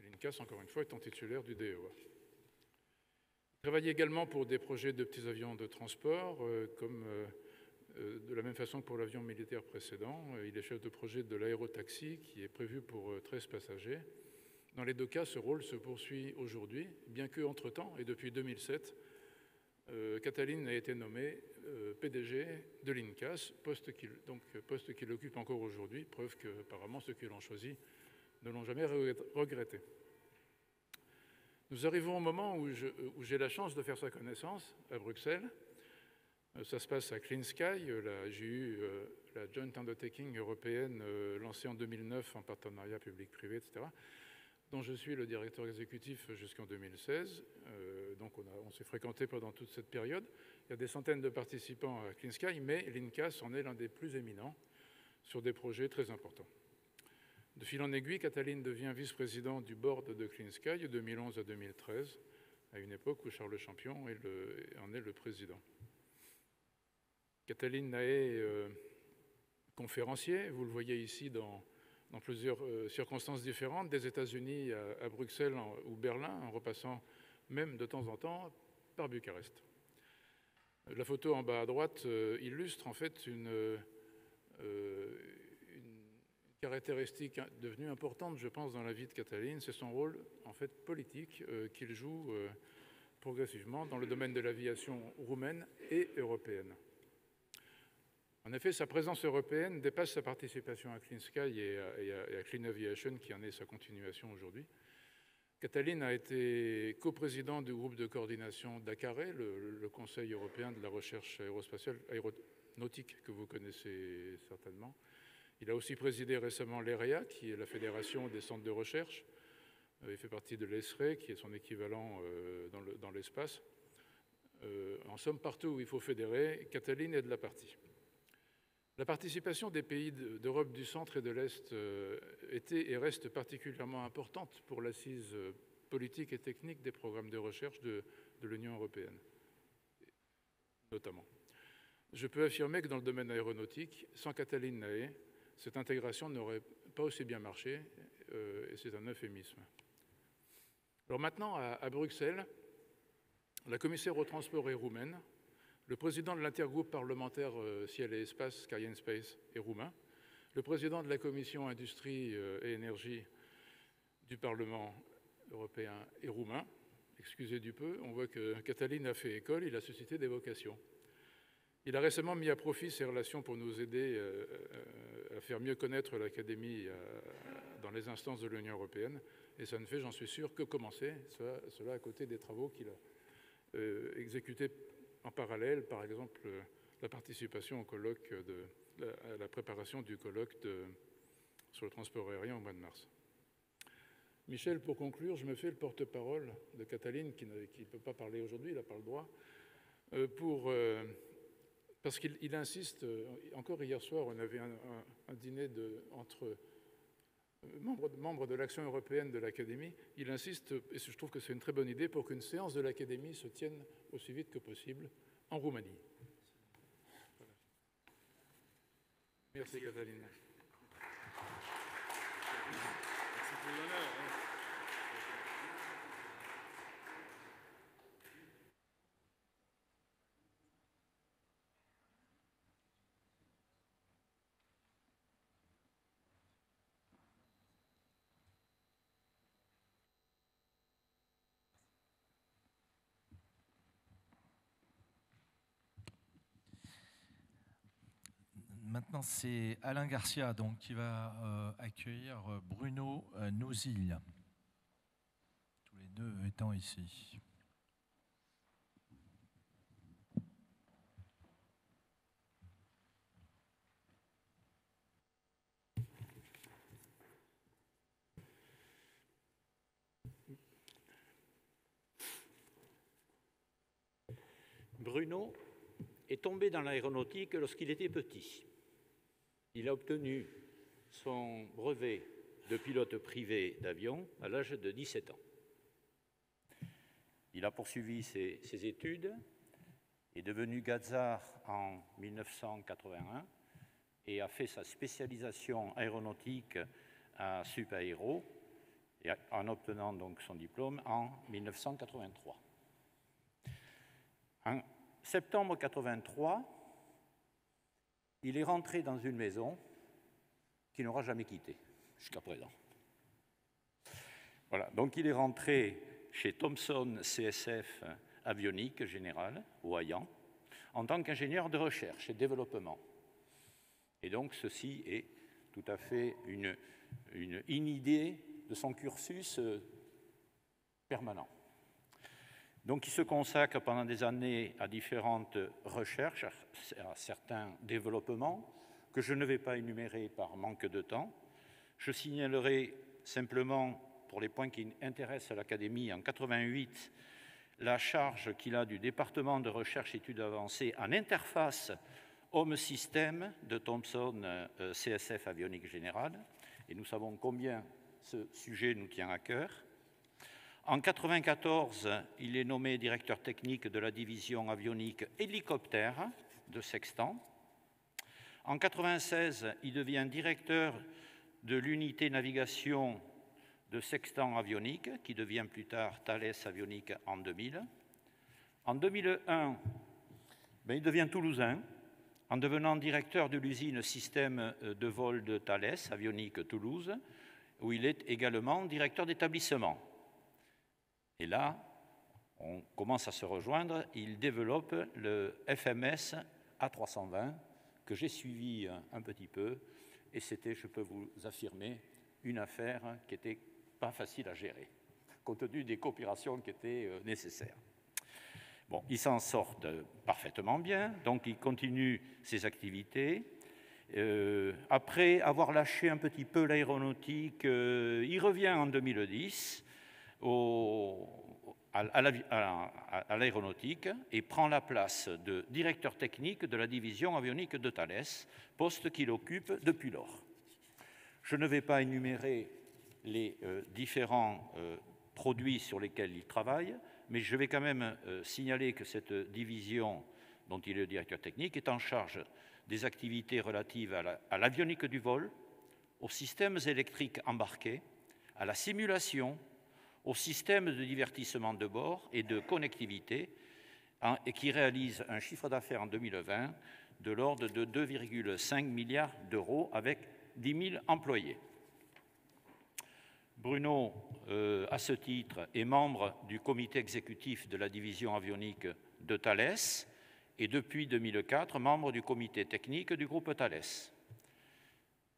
L'INCAS, encore une fois, étant titulaire du DOA. Il travaille également pour des projets de petits avions de transport, comme de la même façon que pour l'avion militaire précédent. Il est chef de projet de l'aérotaxi, qui est prévu pour 13 passagers. Dans les deux cas, ce rôle se poursuit aujourd'hui, bien qu'entre-temps, et depuis 2007, Katalin a été nommé PDG de l'INCAS, poste qu'il occupe encore aujourd'hui, preuve que apparemment ceux qui l'ont choisi ne l'ont jamais regretté. Nous arrivons au moment où j'ai la chance de faire sa connaissance à Bruxelles. Ça se passe à Clean Sky, la JU, la Joint Undertaking européenne lancée en 2009 en partenariat public-privé, etc., dont je suis le directeur exécutif jusqu'en 2016. Donc on s'est fréquenté pendant toute cette période. Il y a des centaines de participants à Clean Sky, mais l'INCAS en est l'un des plus éminents sur des projets très importants. De fil en aiguille, Katalin devient vice-président du board de Clean Sky de 2011 à 2013, à une époque où Charles Champion en est le président. Katalin Nae, conférencier, vous le voyez ici dans plusieurs circonstances différentes, des États-Unis à Bruxelles ou Berlin, en repassant même de temps en temps par Bucarest. La photo en bas à droite illustre en fait une caractéristique devenue importante, je pense, dans la vie de Katalin, c'est son rôle en fait politique qu'il joue progressivement dans le domaine de l'aviation roumaine et européenne. En effet, sa présence européenne dépasse sa participation à Clean Sky et à Clean Aviation, qui en est sa continuation aujourd'hui. Katalin a été coprésident du groupe de coordination d'ACARE, le Conseil européen de la recherche aérospatiale aéronautique que vous connaissez certainement. Il a aussi présidé récemment l'EREA, qui est la fédération des centres de recherche. Il fait partie de l'ESRE, qui est son équivalent dans l'espace. En somme, partout où il faut fédérer, Katalin est de la partie. La participation des pays d'Europe du centre et de l'Est était et reste particulièrement importante pour l'assise politique et technique des programmes de recherche de l'Union européenne, notamment. Je peux affirmer que dans le domaine aéronautique, sans Katalin Nae, cette intégration n'aurait pas aussi bien marché, et c'est un euphémisme. Alors maintenant, à Bruxelles, la commissaire au transport est roumaine. Le président de l'intergroupe parlementaire Ciel et Espace, Sky and Space, est roumain. Le président de la commission Industrie et Énergie du Parlement européen est roumain. Excusez du peu, on voit que Katalin a fait école, il a suscité des vocations. Il a récemment mis à profit ses relations pour nous aider à faire mieux connaître l'Académie dans les instances de l'Union européenne. Et ça ne fait, j'en suis sûr, que commencer, cela à côté des travaux exécuté en parallèle, par exemple, la participation au colloque à la préparation du colloque sur le transport aérien au mois de mars. Michel, pour conclure, je me fais le porte-parole de Cataline, qui ne peut pas parler aujourd'hui, il n'a pas le droit, parce qu'il insiste, encore hier soir, on avait un dîner entre membres de l'Action européenne de l'Académie, il insiste, et je trouve que c'est une très bonne idée, pour qu'une séance de l'Académie se tienne aussi vite que possible en Roumanie. Voilà. Merci, Cataline. Merci pour l'honneur. Maintenant, c'est Alain Garcia donc, qui va accueillir Bruno Nouzil, tous les deux étant ici. Bruno est tombé dans l'aéronautique lorsqu'il était petit. Il a obtenu son brevet de pilote privé d'avion à l'âge de 17 ans. Il a poursuivi ses études, est devenu gazard en 1981 et a fait sa spécialisation aéronautique à Supaéro, en obtenant donc son diplôme en 1983. En septembre 1983, il est rentré dans une maison qu'il n'aura jamais quittée jusqu'à présent. Voilà, donc il est rentré chez Thomson CSF Avionique Générale, au Hayan, en tant qu'ingénieur de recherche et développement. Et donc ceci est tout à fait une idée de son cursus permanent. Donc il se consacre pendant des années à différentes recherches, à certains développements, que je ne vais pas énumérer par manque de temps. Je signalerai simplement, pour les points qui intéressent l'Académie, en 1988, la charge qu'il a du département de recherche et études avancées en interface homme-système de Thomson CSF Avionique Générale, et nous savons combien ce sujet nous tient à cœur. En 1994, il est nommé directeur technique de la division avionique hélicoptère de Sextant. En 1996, il devient directeur de l'unité navigation de Sextant Avionique, qui devient plus tard Thales Avionique en 2000. En 2001, il devient toulousain, en devenant directeur de l'usine système de vol de Thales Avionique Toulouse, où il est également directeur d'établissement. Et là, on commence à se rejoindre, il développe le FMS A320 que j'ai suivi un petit peu, et c'était, je peux vous affirmer, une affaire qui n'était pas facile à gérer, compte tenu des coopérations qui étaient nécessaires. Bon, il s'en sort parfaitement bien, donc il continue ses activités. Après avoir lâché un petit peu l'aéronautique, il revient en 2010 à l'aéronautique et prend la place de directeur technique de la division avionique de Thales, poste qu'il occupe depuis lors. Je ne vais pas énumérer les différents produits sur lesquels il travaille, mais je vais quand même signaler que cette division dont il est le directeur technique est en charge des activités relatives à l'avionique du vol, aux systèmes électriques embarqués, à la simulation, aux systèmes de divertissement de bord et de connectivité, et qui réalise un chiffre d'affaires en 2020 de l'ordre de 2,5 milliards d'euros avec 10 000 employés. Bruno, à ce titre, est membre du comité exécutif de la division avionique de Thales et depuis 2004, membre du comité technique du groupe Thales.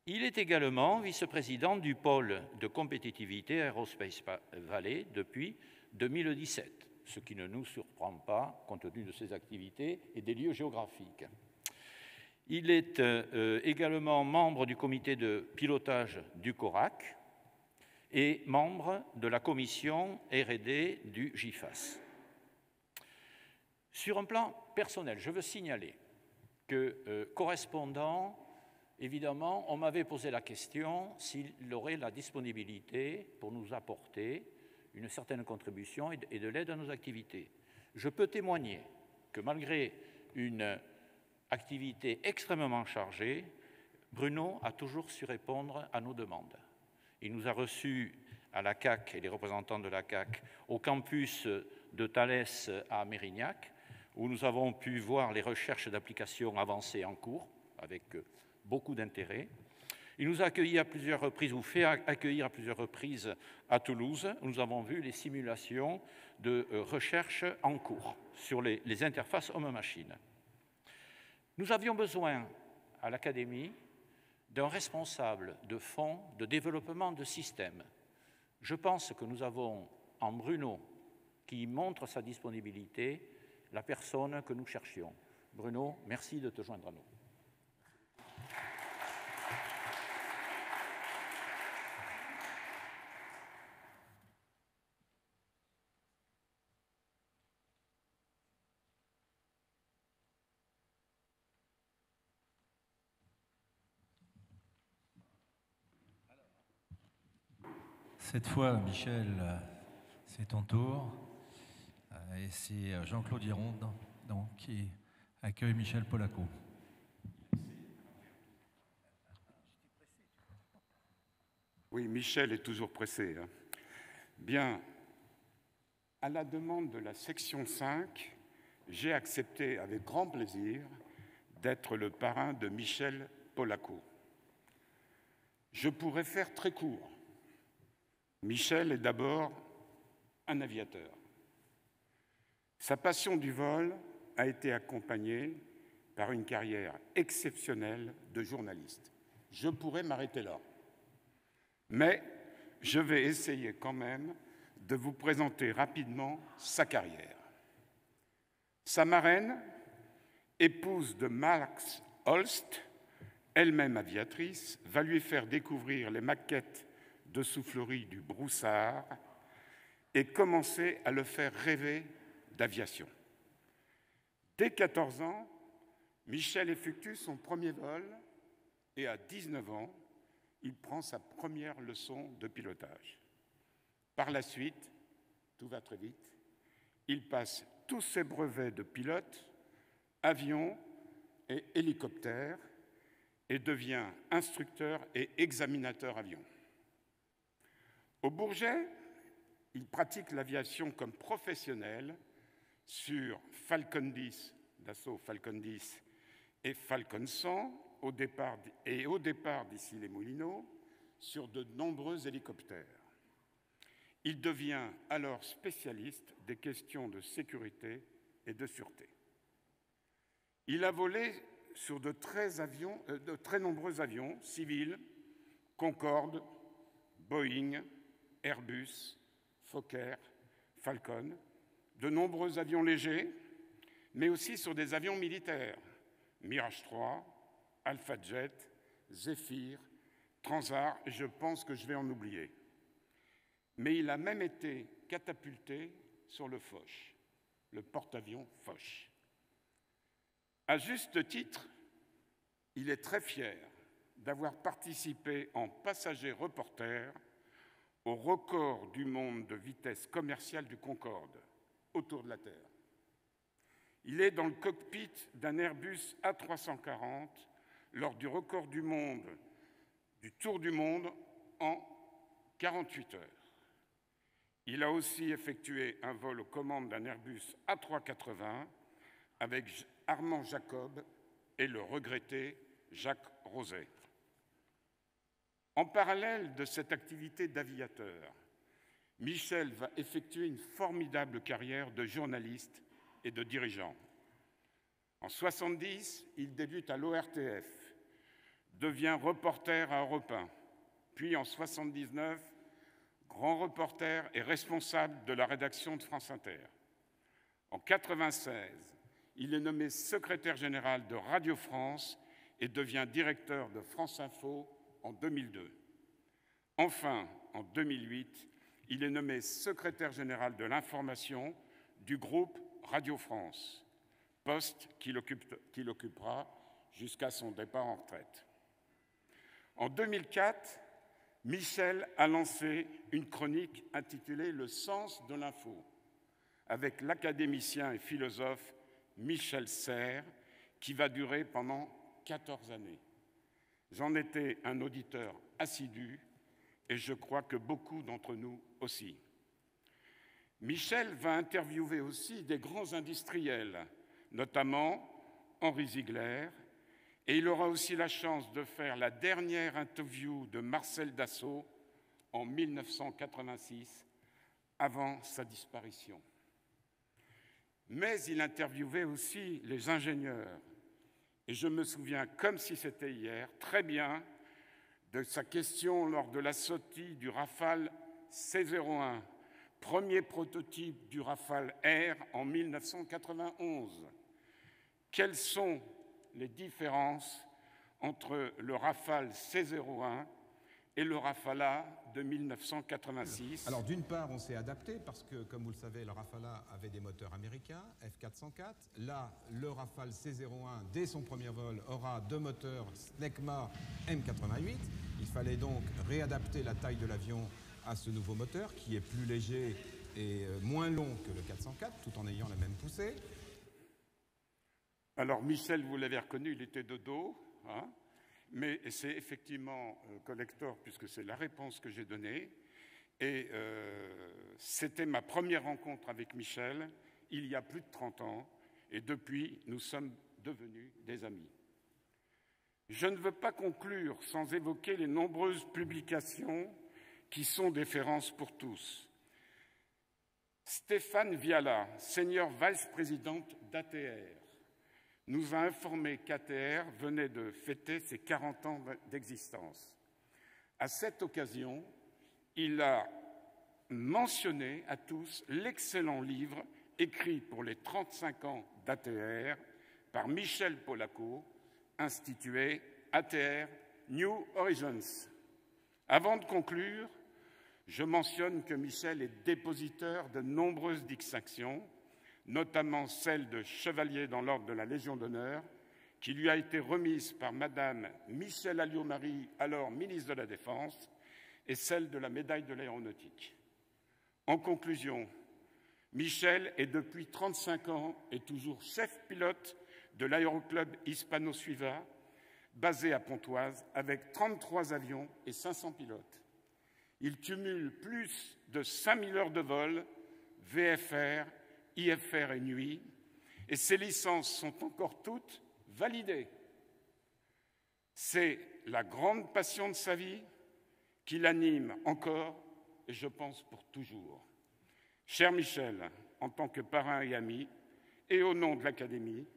Il est également vice-président du pôle de compétitivité Aerospace Valley depuis 2017. ce qui ne nous surprend pas compte tenu de ses activités et des lieux géographiques. Il est également membre du comité de pilotage du CORAC et membre de la commission R&D du GIFAS. Sur un plan personnel, je veux signaler que, correspondant, évidemment, on m'avait posé la question s'il aurait la disponibilité pour nous apporter une certaine contribution et de l'aide à nos activités. Je peux témoigner que malgré une activité extrêmement chargée, Bruno a toujours su répondre à nos demandes. Il nous a reçus à la CAC et les représentants de la CAC au campus de Thales à Mérignac, où nous avons pu voir les recherches d'applications avancées en cours avec beaucoup d'intérêt. Il nous a accueillis à plusieurs reprises, ou fait accueillir à plusieurs reprises à Toulouse, où nous avons vu les simulations de recherche en cours sur les interfaces homme-machine. Nous avions besoin à l'Académie d'un responsable de fonds de développement de systèmes. Je pense que nous avons en Bruno, qui montre sa disponibilité, la personne que nous cherchions. Bruno, merci de te joindre à nous. Cette fois, Michel, c'est ton tour. Et c'est Jean-Claude Hironde qui accueille Michel Polaco. Oui, Michel est toujours pressé. Hein. Bien, à la demande de la section 5, j'ai accepté avec grand plaisir d'être le parrain de Michel Polaco. Je pourrais faire très court. Michel est d'abord un aviateur. Sa passion du vol a été accompagnée par une carrière exceptionnelle de journaliste. Je pourrais m'arrêter là. Mais je vais essayer quand même de vous présenter rapidement sa carrière. Sa marraine, épouse de Max Holst, elle-même aviatrice, va lui faire découvrir les maquettes de soufflerie du Broussard et commencer à le faire rêver d'aviation. Dès 14 ans, Michel effectue son premier vol et à 19 ans, il prend sa première leçon de pilotage. Par la suite, tout va très vite, il passe tous ses brevets de pilote, avion et hélicoptère et devient instructeur et examinateur avion. Au Bourget, il pratique l'aviation comme professionnel sur Falcon 10, Dassault Falcon 10 et Falcon 100, au départ d'ici les Moulineaux, sur de nombreux hélicoptères. Il devient alors spécialiste des questions de sécurité et de sûreté. Il a volé sur de très nombreux avions civils, Concorde, Boeing, Airbus, Fokker, Falcon, de nombreux avions légers, mais aussi sur des avions militaires, Mirage 3, Alpha Jet, Zephyr, Transar, et je pense que je vais en oublier. Mais il a même été catapulté sur le Foch, le porte-avions Foch. À juste titre, il est très fier d'avoir participé en passager reporter au record du monde de vitesse commerciale du Concorde, autour de la Terre. Il est dans le cockpit d'un Airbus A340 lors du record du monde, du tour du monde en 48 heures. Il a aussi effectué un vol aux commandes d'un Airbus A380 avec Armand Jacob et le regretté Jacques Roset. En parallèle de cette activité d'aviateur, Michel va effectuer une formidable carrière de journaliste et de dirigeant. En 1970, il débute à l'ORTF, devient reporter à Europe 1, puis en 1979, grand reporter et responsable de la rédaction de France Inter. En 1996, il est nommé secrétaire général de Radio France et devient directeur de France Info en 2002. Enfin, en 2008, il est nommé secrétaire général de l'information du groupe Radio France, poste qu'il occupera jusqu'à son départ en retraite. En 2004, Michel a lancé une chronique intitulée « Le sens de l'info » avec l'académicien et philosophe Michel Serres, qui va durer pendant 14 années. J'en étais un auditeur assidu et je crois que beaucoup d'entre nous aussi. Michel va interviewer aussi des grands industriels, notamment Henri Ziegler, et il aura aussi la chance de faire la dernière interview de Marcel Dassault en 1986, avant sa disparition. Mais il interviewait aussi les ingénieurs. Et je me souviens, comme si c'était hier, très bien de sa question lors de la sortie du Rafale C-01, premier prototype du Rafale R en 1991. Quelles sont les différences entre le Rafale C-01 et le Rafale de 1986? Alors d'une part, on s'est adapté parce que, comme vous le savez, le Rafale avait des moteurs américains, F404. Là, le Rafale C-01, dès son premier vol, aura 2 moteurs Snecma M88. Il fallait donc réadapter la taille de l'avion à ce nouveau moteur qui est plus léger et moins long que le 404, tout en ayant la même poussée. Alors Michel, vous l'avez reconnu, il était de dos, hein, mais c'est effectivement collector puisque c'est la réponse que j'ai donnée. Et c'était ma première rencontre avec Michel il y a plus de 30 ans et depuis, nous sommes devenus des amis. Je ne veux pas conclure sans évoquer les nombreuses publications qui sont des références pour tous. Stéphane Viala, senior vice-présidente d'ATR, nous a informé qu'ATR venait de fêter ses 40 ans d'existence. À cette occasion, il a mentionné à tous l'excellent livre écrit pour les 35 ans d'ATR par Michel Polaco, intitulé ATR New Horizons. Avant de conclure, je mentionne que Michel est dépositeur de nombreuses distinctions, notamment celle de chevalier dans l'ordre de la Légion d'honneur, qui lui a été remise par Madame Michèle Alliot-Marie, alors ministre de la Défense, et celle de la médaille de l'aéronautique. En conclusion, Michel est depuis 35 ans et toujours chef pilote de l'aéroclub Hispano-Suiva, basé à Pontoise, avec 33 avions et 500 pilotes. Il cumule plus de 5000 heures de vol, VFR, IFR et nuit, et ses licences sont encore toutes validées. C'est la grande passion de sa vie qui l'anime encore, et je pense pour toujours. Cher Michel, en tant que parrain et ami, et au nom de l'Académie,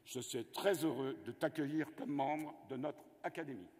je suis très heureux de t'accueillir comme membre de notre Académie.